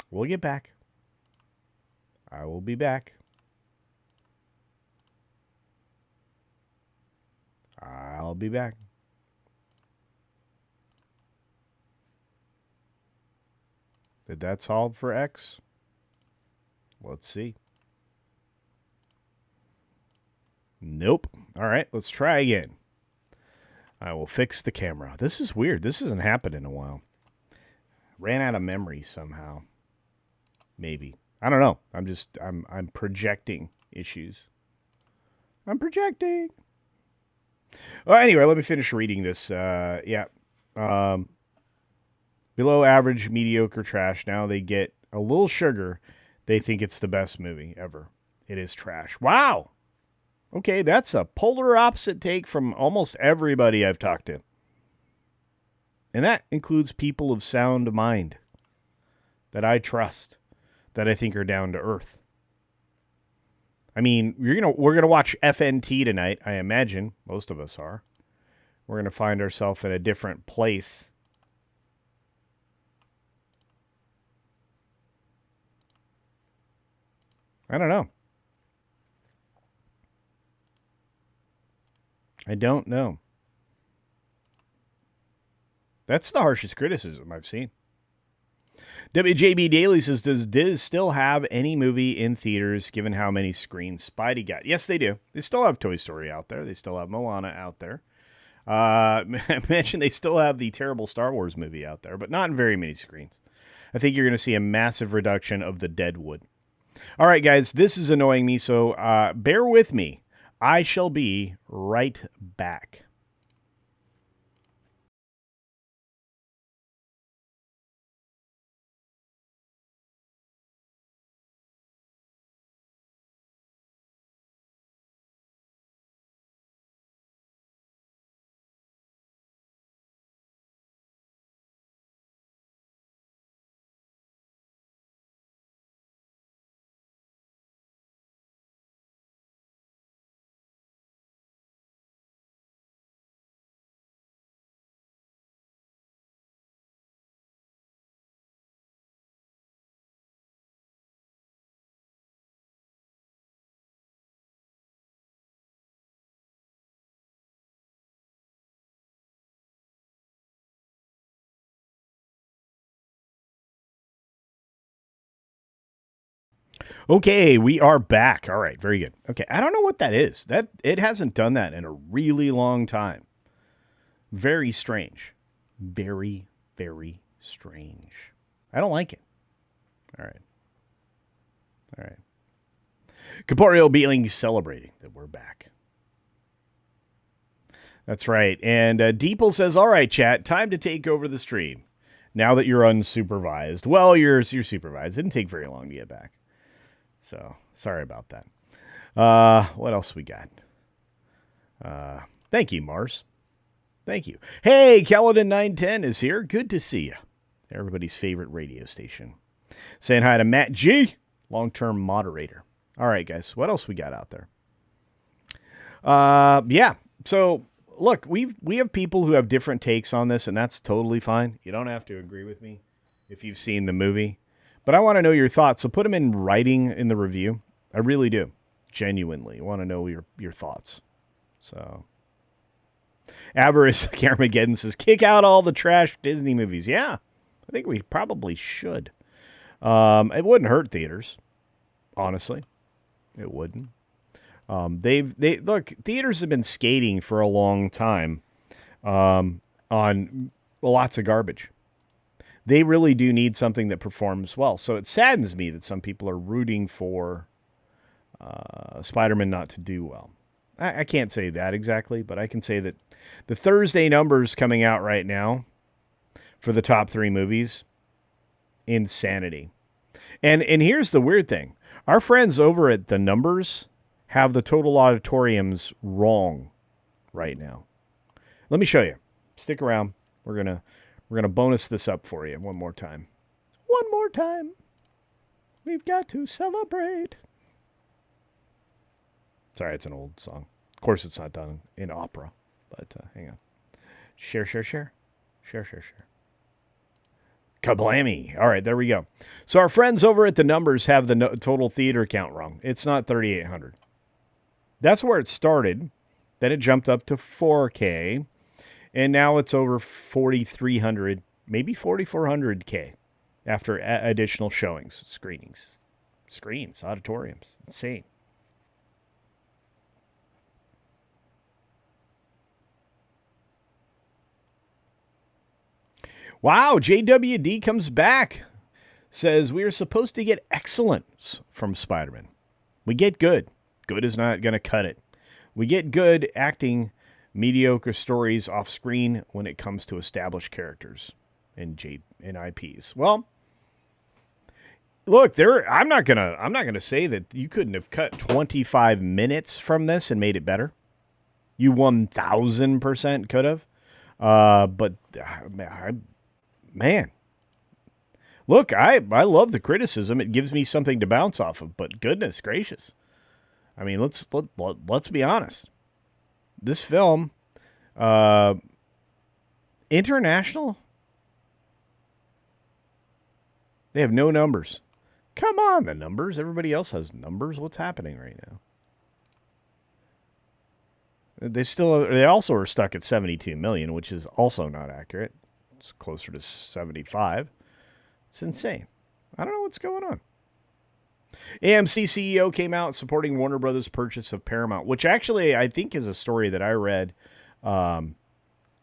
We'll get back. I will be back. I'll be back. Did that solve for X? Let's see. Nope. All right, let's try again. I will fix the camera. This is weird. This hasn't happened in a while. Ran out of memory somehow. Maybe. I don't know. I'm projecting issues. I'm projecting. Well, anyway, let me finish reading this. Yeah. Below average, mediocre trash. Now they get a little sugar. They think it's the best movie ever. It is trash. Wow. Okay, that's a polar opposite take from almost everybody I've talked to. And that includes people of sound mind that I trust, that I think are down to earth. I mean, we're gonna watch FNT tonight, I imagine. Most of us are. We're gonna find ourselves in a different place. I don't know. I don't know. That's the harshest criticism I've seen. WJB Daily says, does Diz still have any movie in theaters given how many screens Spidey got? Yes, they do. They still have Toy Story out there. They still have Moana out there. I mentioned they still have the terrible Star Wars movie out there, but not in very many screens. I think you're going to see a massive reduction of the Deadwood. All right, guys, this is annoying me, so bear with me. I shall be right back. Okay, we are back. All right, very good. Okay, I don't know what that is. That it hasn't done that in a really long time. Very strange. Very, very strange. I don't like it. All right. All right. Corporeal Being celebrating that we're back. That's right. And Deeple says, all right, chat, time to take over the stream. Now that you're unsupervised. Well, you're supervised. It didn't take very long to get back. So, sorry about that. What else we got? Thank you, Mars. Thank you. Hey, Caledon 910 is here. Good to see you. Everybody's favorite radio station. Saying hi to Matt G, long-term moderator. All right, guys. What else we got out there? Yeah. So, look, we have people who have different takes on this, and that's totally fine. You don't have to agree with me if you've seen the movie. But I want to know your thoughts, so put them in writing in the review. I really do. Genuinely. I want to know your thoughts. So, Avarice Carmageddon says, kick out all the trash Disney movies. Yeah, I think we probably should. It wouldn't hurt theaters, honestly. It wouldn't. They look, theaters have been skating for a long time on lots of garbage. They really do need something that performs well. So it saddens me that some people are rooting for Spider-Man not to do well. I can't say that exactly, but I can say that the Thursday numbers coming out right now for the top 3 movies, insanity. And here's the weird thing. Our friends over at the numbers have the total auditoriums wrong right now. Let me show you. Stick around. We're gonna bonus this up for you one more time. One more time. We've got to celebrate. Sorry, it's an old song. Of course, it's not done in opera, but hang on. Share. Kablammy. All right, there we go. So our friends over at the numbers have the total theater count wrong. It's not 3,800. That's where it started. Then it jumped up to 4K, and now it's over 4,300, maybe 4,400K after additional showings, screens, auditoriums. Insane. Wow, JWD comes back. Says, we are supposed to get excellence from Spider-Man. We get good. Good is not going to cut it. We get good acting, mediocre stories off screen when it comes to established characters and IPs. Well, look, I'm not gonna say that you couldn't have cut 25 minutes from this and made it better. You 1,000% could have. But man, look, I love the criticism. It gives me something to bounce off of. But goodness gracious, I mean, let's be honest. This film, international, they have no numbers. Come on, the numbers. Everybody else has numbers. What's happening right now? They also are stuck at 72 million, which is also not accurate. It's closer to 75. It's insane. I don't know what's going on. AMC CEO came out supporting Warner Brothers' purchase of Paramount, which actually I think is a story that I read,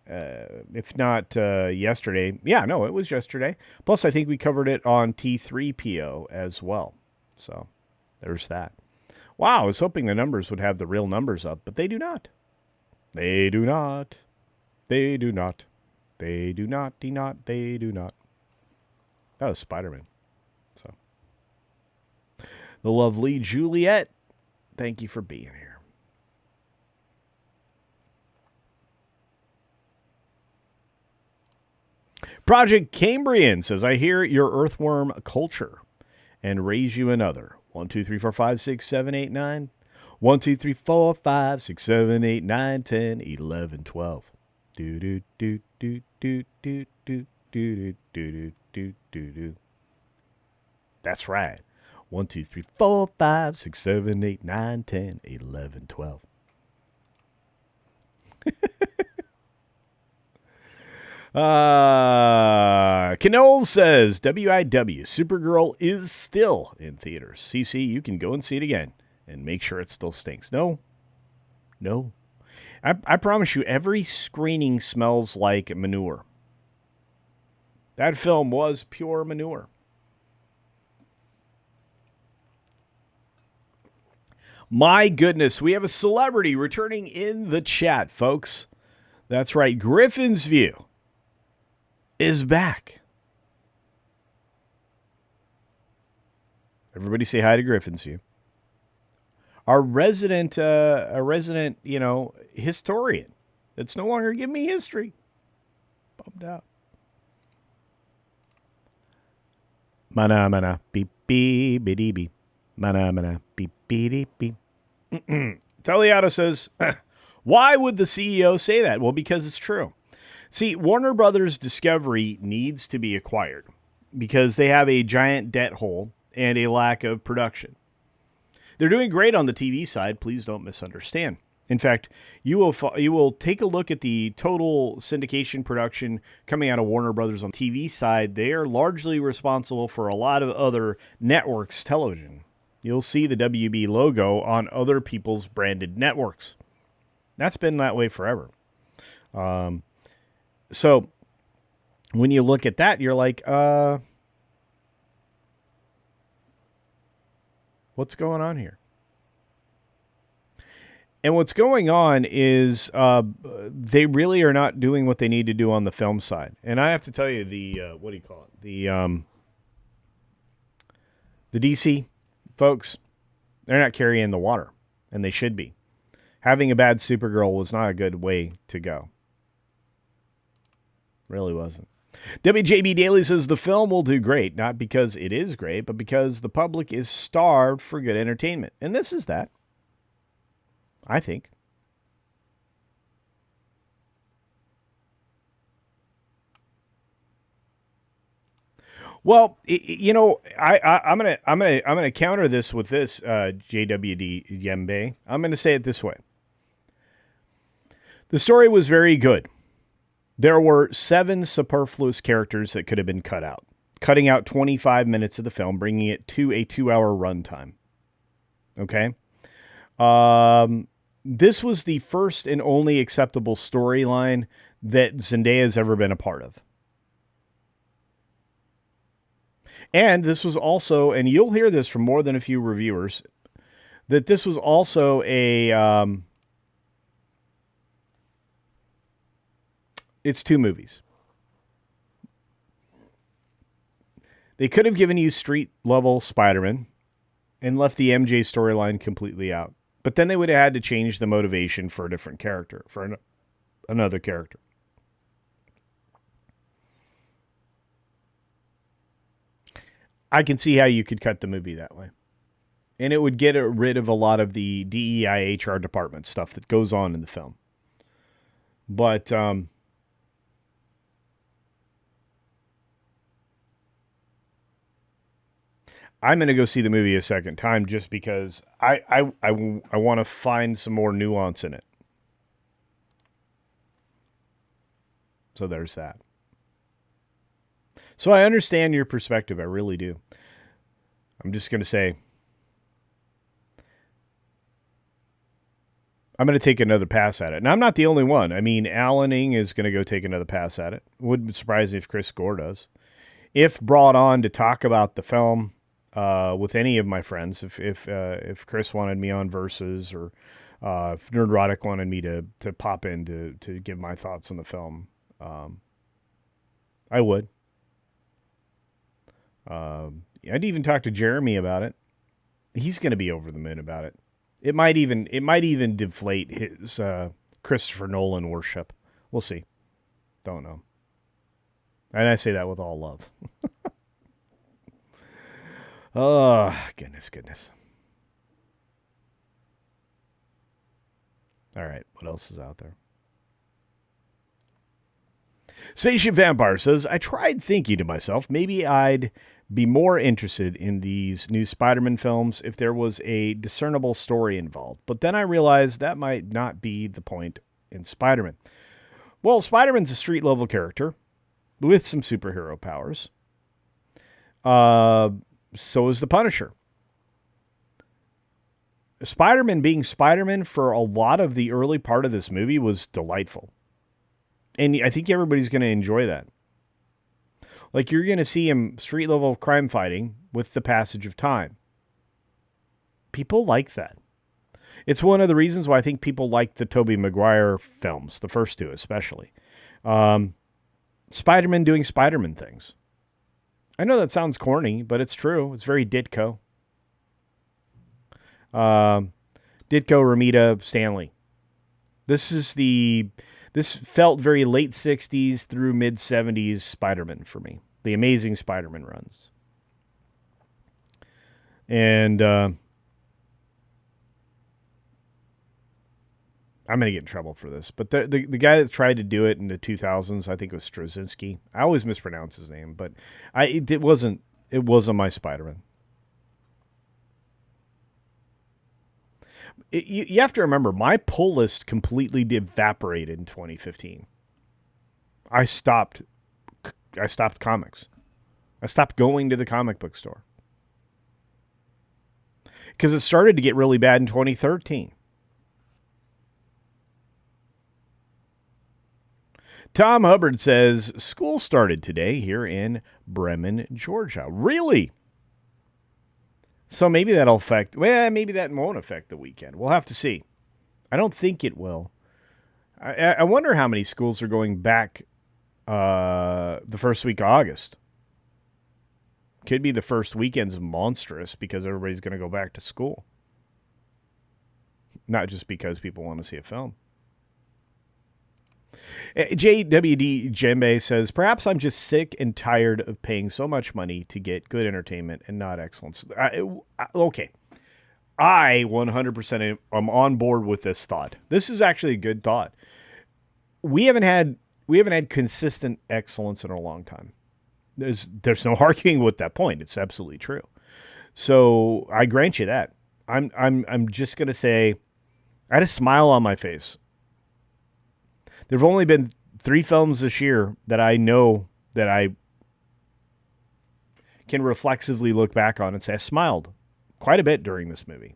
if not yesterday. Yeah, no, it was yesterday. Plus, I think we covered it on T3PO as well. So there's that. Wow, I was hoping the numbers would have the real numbers up, but they do not. They do not. They do not. They do not. They do not. That was Spider-Man. So, the lovely Juliet, thank you for being here. Project Cambrian says, I hear your earthworm culture and raise you another. 1, 2, 3, 4, 5, 6, 7, 8, 9. 1, 2, 3, 4, 5, 6, 7, 8, 9, 10, 11, 12. Do do do do do do do do do do do do. That's right. 1, 2, 3, 4, 5, 6, 7, 8, 9, 10, 11, 12. Canole says, WIW, Supergirl is still in theaters. CC, you can go and see it again and make sure it still stinks. No. I promise you, every screening smells like manure. That film was pure manure. My goodness, we have a celebrity returning in the chat, folks. That's right, Griffin's View is back. Everybody say hi to Griffin's View. Our resident, historian that's no longer giving me history. Bummed out. Mana mana beep beep beep beep. Mana mana beep beep beep. Teliato says, why would the CEO say that? Well, because it's true. See, Warner Brothers Discovery needs to be acquired because they have a giant debt hole and a lack of production. They're doing great on the TV side. Please don't misunderstand. In fact, you will take a look at the total syndication production coming out of Warner Brothers on the TV side. They are largely responsible for a lot of other networks' television. you'll see the WB logo on other people's branded networks. That's been that way forever. So when you look at that, you're like, what's going on here? And what's going on is they really are not doing what they need to do on the film side. And I have to tell you, what do you call it? The DC folks, they're not carrying the water, and they should be. Having a bad Supergirl was not a good way to go. Really wasn't. WJB Daily says the film will do great, not because it is great, but because the public is starved for good entertainment. And this is that, I think. Well, I'm gonna counter this with this, JWD Yembe. I'm gonna say it this way. The story was very good. There were 7 superfluous characters that could have been cut out, cutting out 25 minutes of the film, bringing it to a 2-hour runtime. Okay? This was the first and only acceptable storyline that Zendaya has ever been a part of. And this was also, and you'll hear this from more than a few reviewers, that this was also it's 2 movies. They could have given you street-level Spider-Man and left the MJ storyline completely out. But then they would have had to change the motivation for a different character, for another character. I can see how you could cut the movie that way. And it would get rid of a lot of the DEI HR department stuff that goes on in the film. But I'm going to go see the movie a second time just because I want to find some more nuance in it. So there's that. So I understand your perspective. I really do. I'm just going to say, I'm going to take another pass at it. And I'm not the only one. I mean, Alan Ng is going to go take another pass at it. Wouldn't surprise me if Chris Gore does. If brought on to talk about the film with any of my friends, if Chris wanted me on Versus, or if Nerdrotic wanted me to pop in to give my thoughts on the film, I would. I'd even talk to Jeremy about it. He's going to be over the moon about it. It might even deflate his Christopher Nolan worship. We'll see. Don't know. And I say that with all love. Oh, goodness. All right, what else is out there? Spaceship Vampire says, I tried thinking to myself, maybe I'd be more interested in these new Spider-Man films if there was a discernible story involved. But then I realized that might not be the point in Spider-Man. Well, Spider-Man's a street-level character with some superhero powers. So is the Punisher. Spider-Man being Spider-Man for a lot of the early part of this movie was delightful. And I think everybody's going to enjoy that. Like, you're going to see him street level crime fighting with the passage of time. People like that. It's one of the reasons why I think people like the Tobey Maguire films, the first 2 especially. Spider-Man doing Spider-Man things. I know that sounds corny, but it's true. It's very Ditko. Ditko, Ramita, Stanley. This felt very late 60s through mid 70s Spider-Man for me. The Amazing Spider-Man runs. And I'm going to get in trouble for this, but the guy that tried to do it in the 2000s, I think it was Straczynski. I always mispronounce his name, but it wasn't my Spider-Man. You have to remember, my pull list completely evaporated in 2015. I stopped comics. I stopped going to the comic book store. because it started to get really bad in 2013. Tom Hubbard says, school started today here in Bremen, Georgia. Really? So maybe that'll affect, maybe that won't affect the weekend. We'll have to see. I don't think it will. I wonder how many schools are going back the first week of August. Could be the first weekend's monstrous because everybody's going to go back to school. Not just because people want to see a film. JWD Djembe says, perhaps I'm just sick and tired of paying so much money to get good entertainment and not excellence. Okay. I 100% am on board with this thought. This is actually a good thought. We haven't had consistent excellence in a long time. There's no arguing with that point. It's absolutely true. So I grant you that. I'm just gonna say, I had a smile on my face. There've only been 3 films this year that I know that I can reflexively look back on and say I smiled quite a bit during this movie.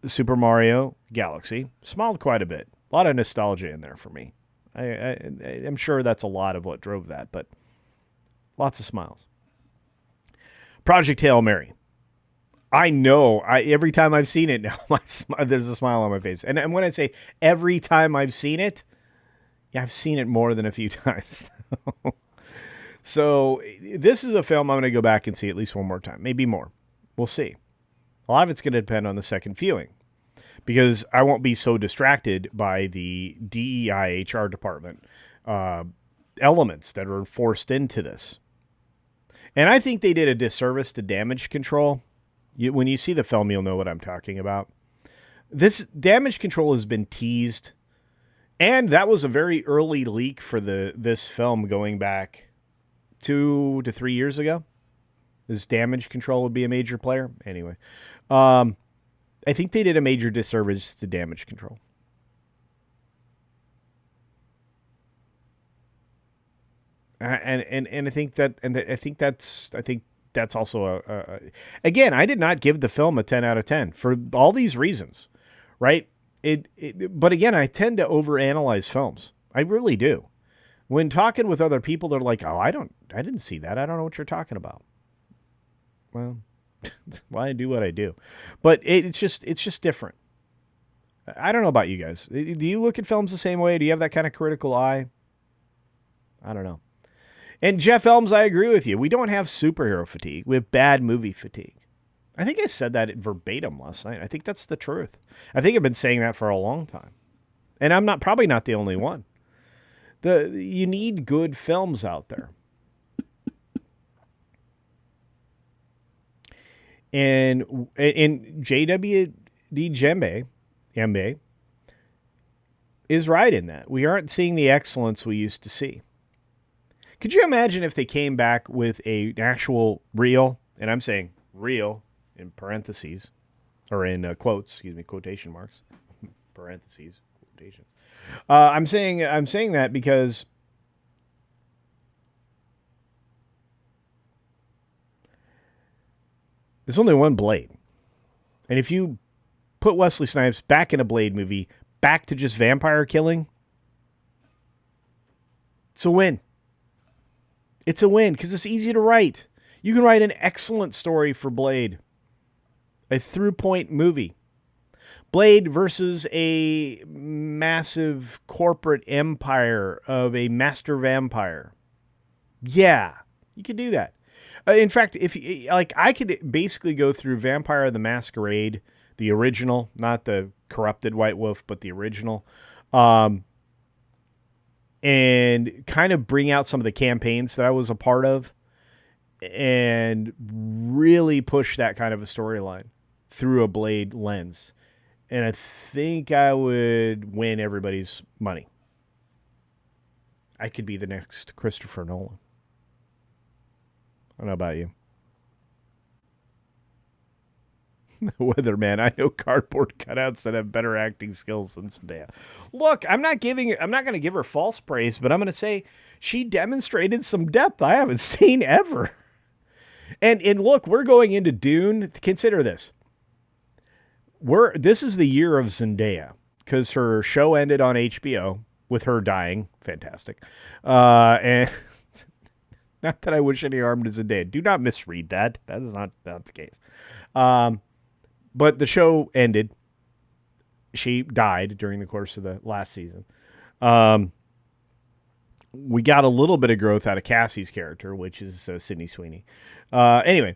Super Mario Galaxy, smiled quite a bit. A lot of nostalgia in there for me. I'm sure that's a lot of what drove that, but lots of smiles. Project Hail Mary. I know. Every time I've seen it now, there's a smile on my face. And when I say every time I've seen it, yeah, I've seen it more than a few times. So this is a film I'm going to go back and see at least one more time, maybe more. We'll see. A lot of it's going to depend on the second viewing because I won't be so distracted by the DEI HR department elements that are forced into this. And I think they did a disservice to Damage Control. When you see the film, you'll know what I'm talking about. This Damage Control has been teased, and that was a very early leak for this film going back 2 to 3 years ago. This Damage Control would be a major player. Anyway, I think they did a major disservice to Damage Control. And I think that's also again, I did not give the film a 10 out of 10 for all these reasons, right? But again, I tend to overanalyze films. I really do. When talking with other people, they're like, "Oh, I didn't see that. I don't know what you're talking about." Well, why I do what I do, but it's just different. I don't know about you guys. Do you look at films the same way? Do you have that kind of critical eye? I don't know. And Jeff Elms, I agree with you. We don't have superhero fatigue. We have bad movie fatigue. I think I said that verbatim last night. I think that's the truth. I think I've been saying that for a long time. And I'm probably not the only one. You need good films out there. And JWD Djembe is right in that. We aren't seeing the excellence we used to see. Could you imagine if they came back with an actual real, and I'm saying real in parentheses, or in quotes, quotation marks, parentheses, quotations. I'm saying that because there's only one Blade. And if you put Wesley Snipes back in a Blade movie, back to just vampire killing, it's a win. It's a win because it's easy to write. You can write an excellent story for Blade. A through-point movie. Blade versus a massive corporate empire of a master vampire. Yeah, you could do that. In fact, I could basically go through Vampire the Masquerade, the original, not the corrupted White Wolf, but the original, and kind of bring out some of the campaigns that I was a part of and really push that kind of a storyline through a Blade lens. And I think I would win everybody's money. I could be the next Christopher Nolan. I don't know about you. Weatherman, I know cardboard cutouts that have better acting skills than Zendaya. Look, I'm not going to give her false praise, but I'm going to say she demonstrated some depth I haven't seen ever. And look, we're going into Dune. Consider this. This is the year of Zendaya because her show ended on HBO with her dying. Fantastic. And not that I wish any harm to Zendaya. Do not misread that. That is not the case. But the show ended. She died during the course of the last season. We got a little bit of growth out of Cassie's character, which is Sydney Sweeney. Anyway,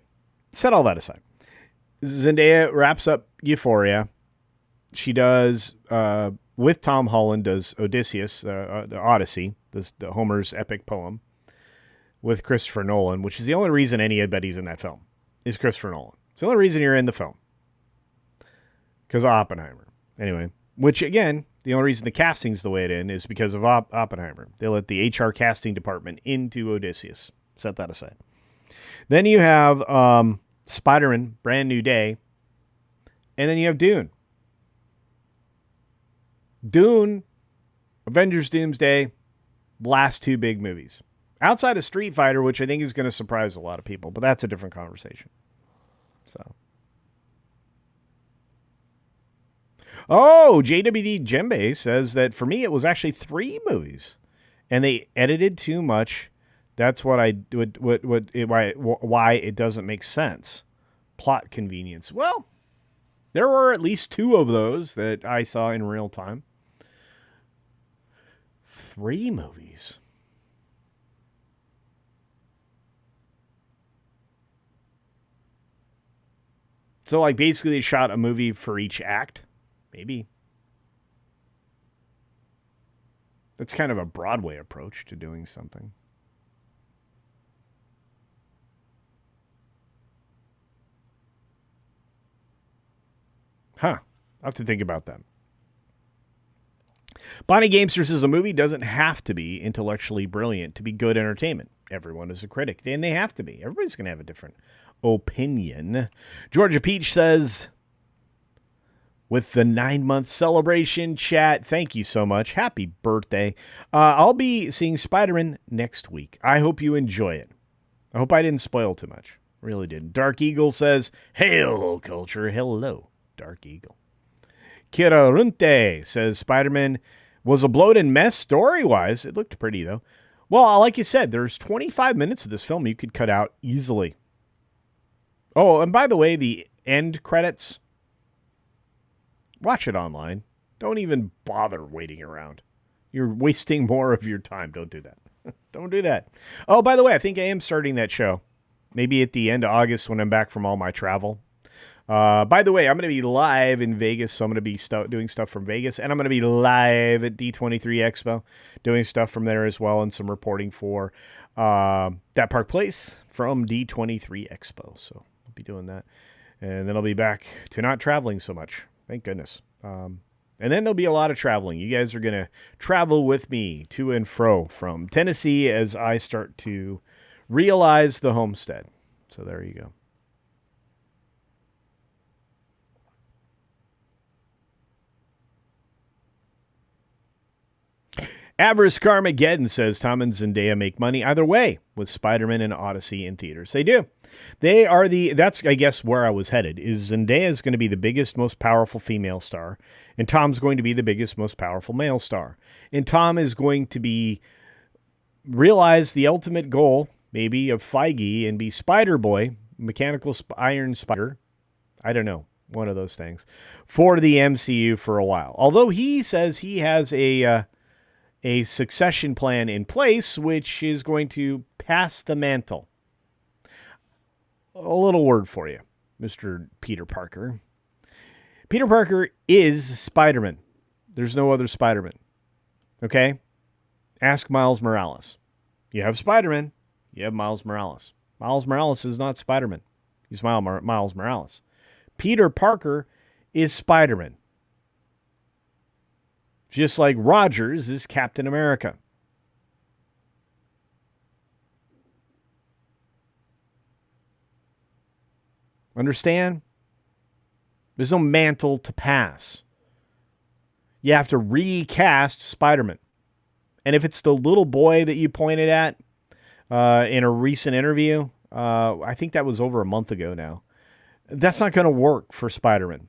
set all that aside. Zendaya wraps up Euphoria. She does, with Tom Holland, does Odysseus, the Odyssey, the Homer's epic poem, with Christopher Nolan, which is the only reason anybody's in that film, is Christopher Nolan. It's the only reason you're in the film. Because of Oppenheimer. Anyway, which, again, the only reason the casting's the way it is because of Oppenheimer. They let the HR casting department into Odysseus. Set that aside. Then you have Spider-Man, Brand New Day. And then you have Dune. Dune, Avengers Doomsday, last two big movies. Outside of Street Fighter, which I think is going to surprise a lot of people, but that's a different conversation. So. Oh, JWD Djembe says that for me it was actually 3 movies, and they edited too much. That's why it doesn't make sense. Plot convenience. Well, there were at least 2 of those that I saw in real time. 3 movies. So, like, basically they shot a movie for each act. Maybe. That's kind of a Broadway approach to doing something. Huh. I'll have to think about that. Bonnie Gamester says a movie doesn't have to be intellectually brilliant to be good entertainment. Everyone is a critic, and they have to be. Everybody's going to have a different opinion. Georgia Peach says, with the 9-month celebration chat, thank you so much. Happy birthday. I'll be seeing Spider-Man next week. I hope you enjoy it. I hope I didn't spoil too much. Really didn't. Dark Eagle says, hail, culture. Hello, Dark Eagle. Kirarunte says Spider-Man was a bloated mess story-wise. It looked pretty, though. Well, like you said, there's 25 minutes of this film you could cut out easily. Oh, and by the way, the end credits, watch it online. Don't even bother waiting around. You're wasting more of your time. Don't do that. Don't do that. Oh, by the way, I think I am starting that show. Maybe at the end of August when I'm back from all my travel. By the way, I'm going to be live in Vegas, so I'm going to be doing stuff from Vegas, and I'm going to be live at D23 Expo, doing stuff from there as well, and some reporting for That Park Place from D23 Expo. So I'll be doing that, and then I'll be back to not traveling so much. Thank goodness. And then there'll be a lot of traveling. You guys are going to travel with me to and fro from Tennessee as I start to realize the homestead. So there you go. Avarice Carmageddon says Tom and Zendaya make money either way with Spider-Man and Odyssey in theaters. They do. They are that's, I guess, where I was headed, is Zendaya is going to be the biggest, most powerful female star, and Tom's going to be the biggest, most powerful male star. And Tom is going to realize the ultimate goal, maybe, of Feige and be Spider-Boy, mechanical iron spider, I don't know, one of those things, for the MCU for a while. Although he says he has a succession plan in place, which is going to pass the mantle. A little word for you, Mr. Peter Parker. Peter Parker is Spider-Man. There's no other Spider-Man. Okay? Ask Miles Morales. You have Spider-Man. You have Miles Morales. Miles Morales is not Spider-Man. He's Miles Morales. Peter Parker is Spider-Man. Just like Rogers is Captain America. Understand? There's no mantle to pass. You have to recast Spider-Man. And if it's the little boy that you pointed at in a recent interview, I think that was over a month ago now. That's not going to work for Spider-Man.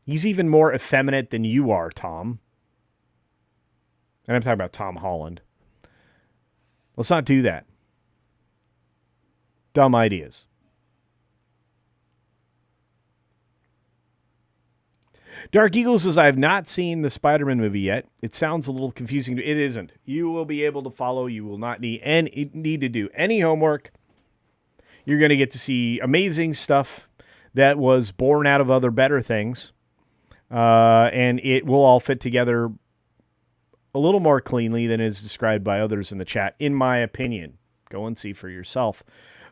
He's even more effeminate than you are, Tom. And I'm talking about Tom Holland. Let's not do that. Dumb ideas. Dark Eagle says, I have not seen the Spider-Man movie yet. It sounds a little confusing. It isn't. You will be able to follow. You will not need to do any homework. You're going to get to see amazing stuff that was born out of other better things. And it will all fit together a little more cleanly than is described by others in the chat, in my opinion. Go and see for yourself.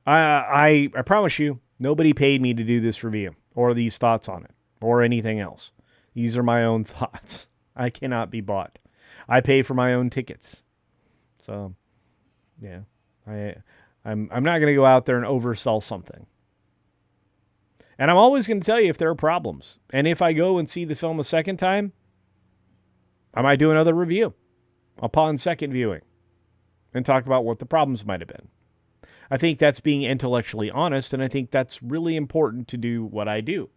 I promise you, nobody paid me to do this review or these thoughts on it or anything else. These are my own thoughts. I cannot be bought. I pay for my own tickets. So, yeah, I'm not going to go out there and oversell something. And I'm always going to tell you if there are problems. And if I go and see the film a second time, I might do another review upon second viewing and talk about what the problems might have been. I think that's being intellectually honest, and I think that's really important to do what I do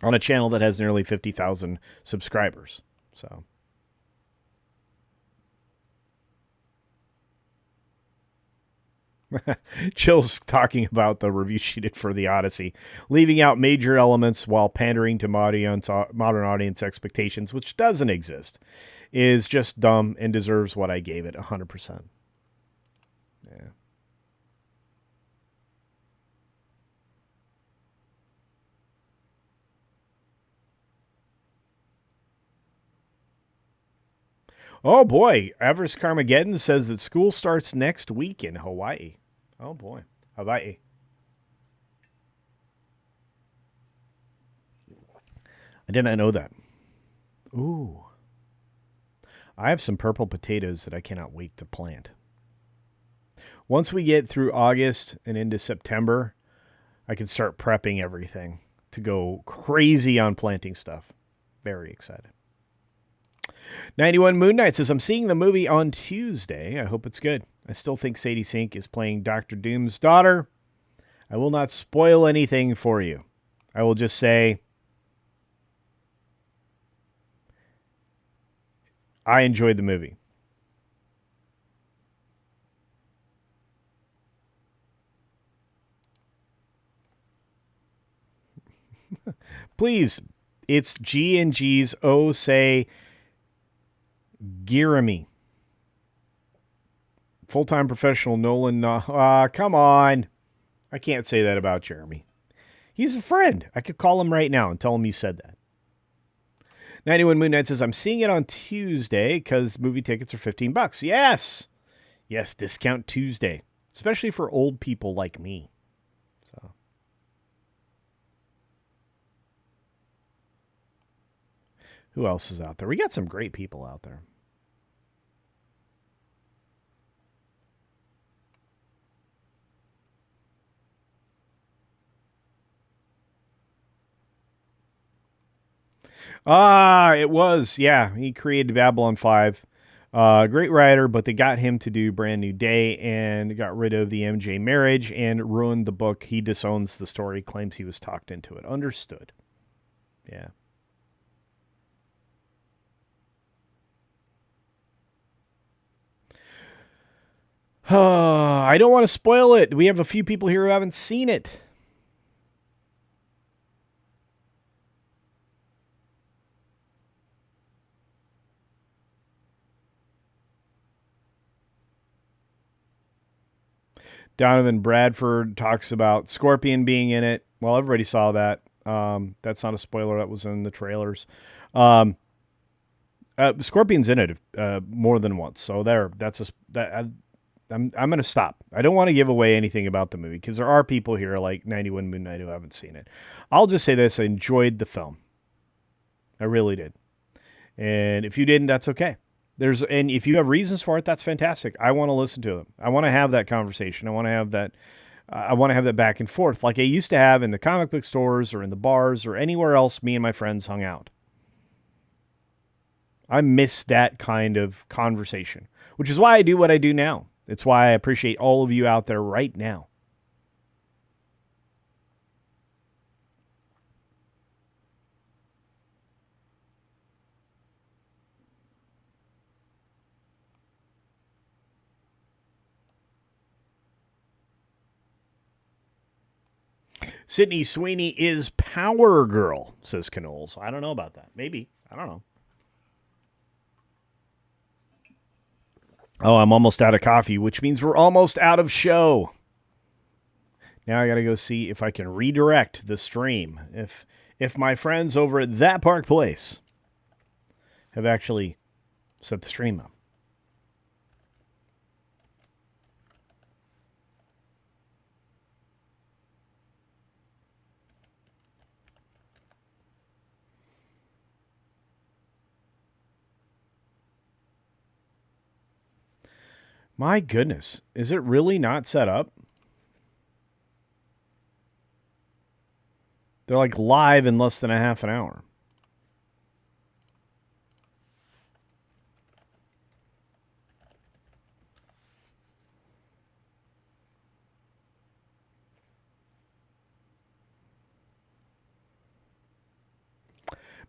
on a channel that has nearly 50,000 subscribers. So, Chill's talking about the review she did for The Odyssey, leaving out major elements while pandering to modern audience expectations, which doesn't exist, is just dumb and deserves what I gave it 100%. Yeah. Oh boy, Everest Carmageddon says that school starts next week in Hawaii. Oh boy, Hawaii. I did not know that. Ooh. I have some purple potatoes that I cannot wait to plant. Once we get through August and into September, I can start prepping everything to go crazy on planting stuff. Very excited. 91 Moon Knight says, I'm seeing the movie on Tuesday. I hope it's good. I still think Sadie Sink is playing Dr. Doom's daughter. I will not spoil anything for you. I will just say I enjoyed the movie. Please, it's G&G's say Jeremy. Full-time professional Nolan. Come on. I can't say that about Jeremy. He's a friend. I could call him right now and tell him you said that. 91 Moon Knight says, I'm seeing it on Tuesday because movie tickets are $15. Yes. Yes, discount Tuesday. Especially for old people like me. So. Who else is out there? We got some great people out there. It was. Yeah, he created Babylon 5. Great writer, but they got him to do Brand New Day and got rid of the MJ marriage and ruined the book. He disowns the story, claims he was talked into it. Understood. Yeah. I don't want to spoil it. We have a few people here who haven't seen it. Donovan Bradford talks about Scorpion being in it. Well, everybody saw that. That's not a spoiler. That was in the trailers. Scorpion's in it more than once. So I'm going to stop. I don't want to give away anything about the movie because there are people here like 91 Moon Knight who haven't seen it. I'll just say this. I enjoyed the film. I really did. And if you didn't, that's okay. And if you have reasons for it, that's fantastic. I want to listen to them. I want to have that conversation. I want to have that. I want to have that back and forth like I used to have in the comic book stores or in the bars or anywhere else me and my friends hung out. I miss that kind of conversation, which is why I do what I do now. It's why I appreciate all of you out there right now. Sydney Sweeney is Power Girl, says Canoles. I don't know about that. Maybe. I don't know. Oh, I'm almost out of coffee, which means we're almost out of show. Now I got to go see if I can redirect the stream. If my friends over at That Park Place have actually set the stream up. My goodness, is it really not set up? They're like live in less than a half an hour.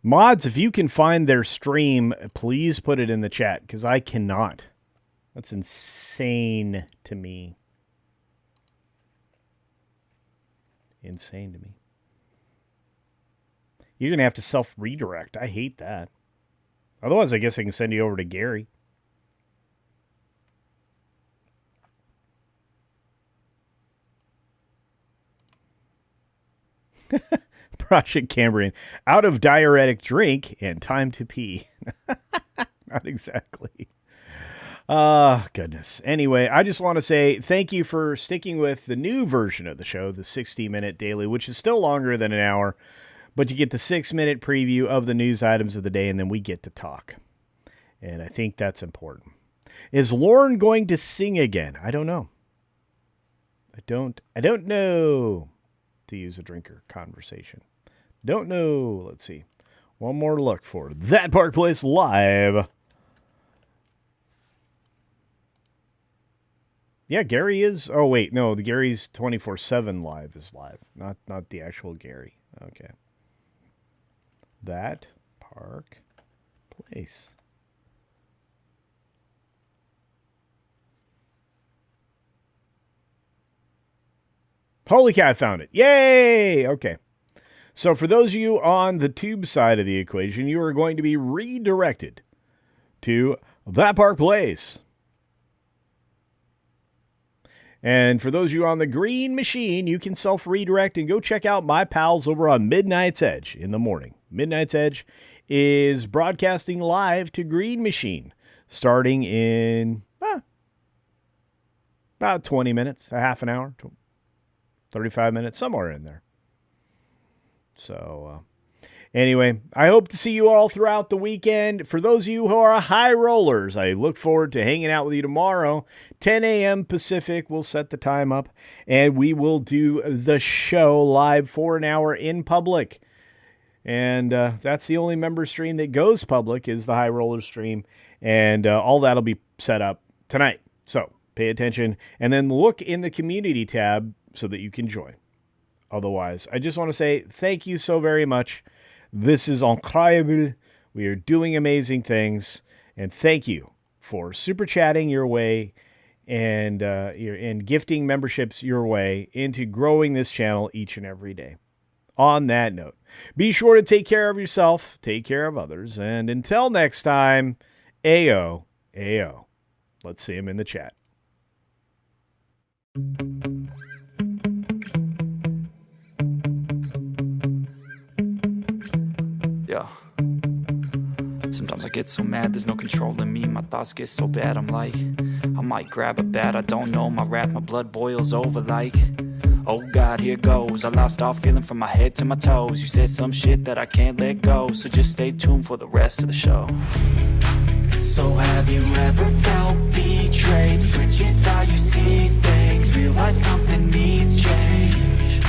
Mods, if you can find their stream, please put it in the chat, because I cannot. That's insane to me. Insane to me. You're going to have to self-redirect. I hate that. Otherwise, I guess I can send you over to Gary. Project Cambrian. Out of diuretic drink and time to pee. Not exactly. Goodness. Anyway, I just want to say thank you for sticking with the new version of the show, the 60-minute daily, which is still longer than an hour, but you get the 6-minute preview of the news items of the day, and then we get to talk. And I think that's important. Is Lauren going to sing again? I don't know. I don't know, to use a drinker conversation. Don't know. Let's see. One more look for That Park Place Live. Yeah, Gary is. Oh, wait. No, the Gary's 24/7 live is live. Not the actual Gary. Okay. That Park Place. Holy cow, I found it. Yay! Okay. So for those of you on the tube side of the equation, you are going to be redirected to That Park Place. And for those of you on the green machine, you can self-redirect and go check out my pals over on Midnight's Edge in the morning. Midnight's Edge is broadcasting live to Green Machine starting in about 20 minutes, a half an hour, 35 minutes, somewhere in there. So, anyway, I hope to see you all throughout the weekend. For those of you who are high rollers, I look forward to hanging out with you tomorrow. 10 a.m. Pacific, we'll set the time up, and we will do the show live for an hour in public. And that's the only member stream that goes public is the high roller stream, and all that'll be set up tonight. So pay attention, and then look in the community tab so that you can join. Otherwise, I just want to say thank you so very much. This is incredible. We are doing amazing things. And thank you for super chatting your way and gifting memberships your way into growing this channel each and every day. On that note, be sure to take care of yourself, take care of others. And until next time, Ayo, Ayo. Let's see him in the chat. Yeah. Sometimes I get so mad, there's no controlling me. My thoughts get so bad, I'm like, I might grab a bat, I don't know. My wrath, my blood boils over like, oh God, here goes. I lost all feeling from my head to my toes. You said some shit that I can't let go, so just stay tuned for the rest of the show. So have you ever felt betrayed? Switches how you see things, realize something needs change.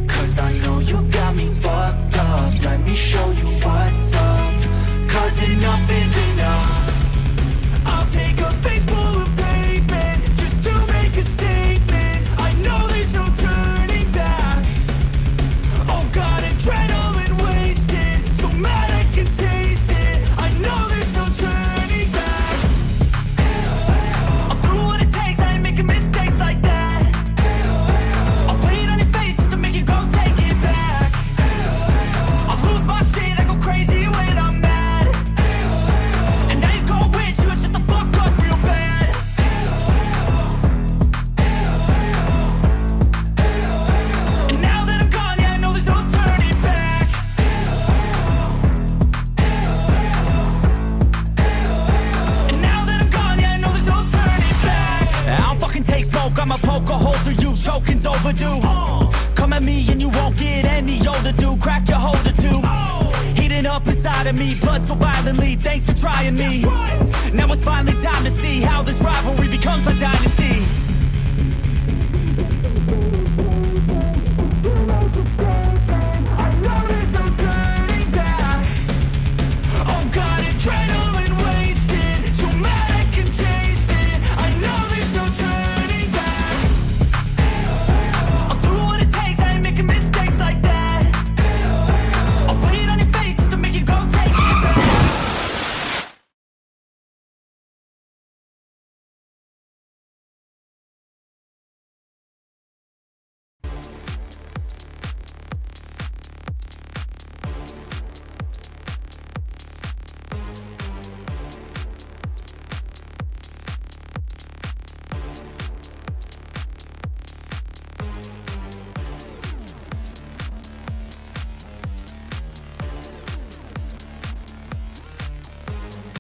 Cause I know you got me fucked up, let me show you what's up. Cause enough is enough. I'll take a face full of pavement just to make a statement. I know there's no turning back. Oh God, adrenaline wasted, so mad I can taste it. I know there's no turning back. I'll do what it takes, I ain't making mistakes like that. won't get any older, dude. Crack your holder too. Heating up inside of me, blood so violently. Thanks for trying me. Now it's finally time to see how this rivalry becomes a dynasty.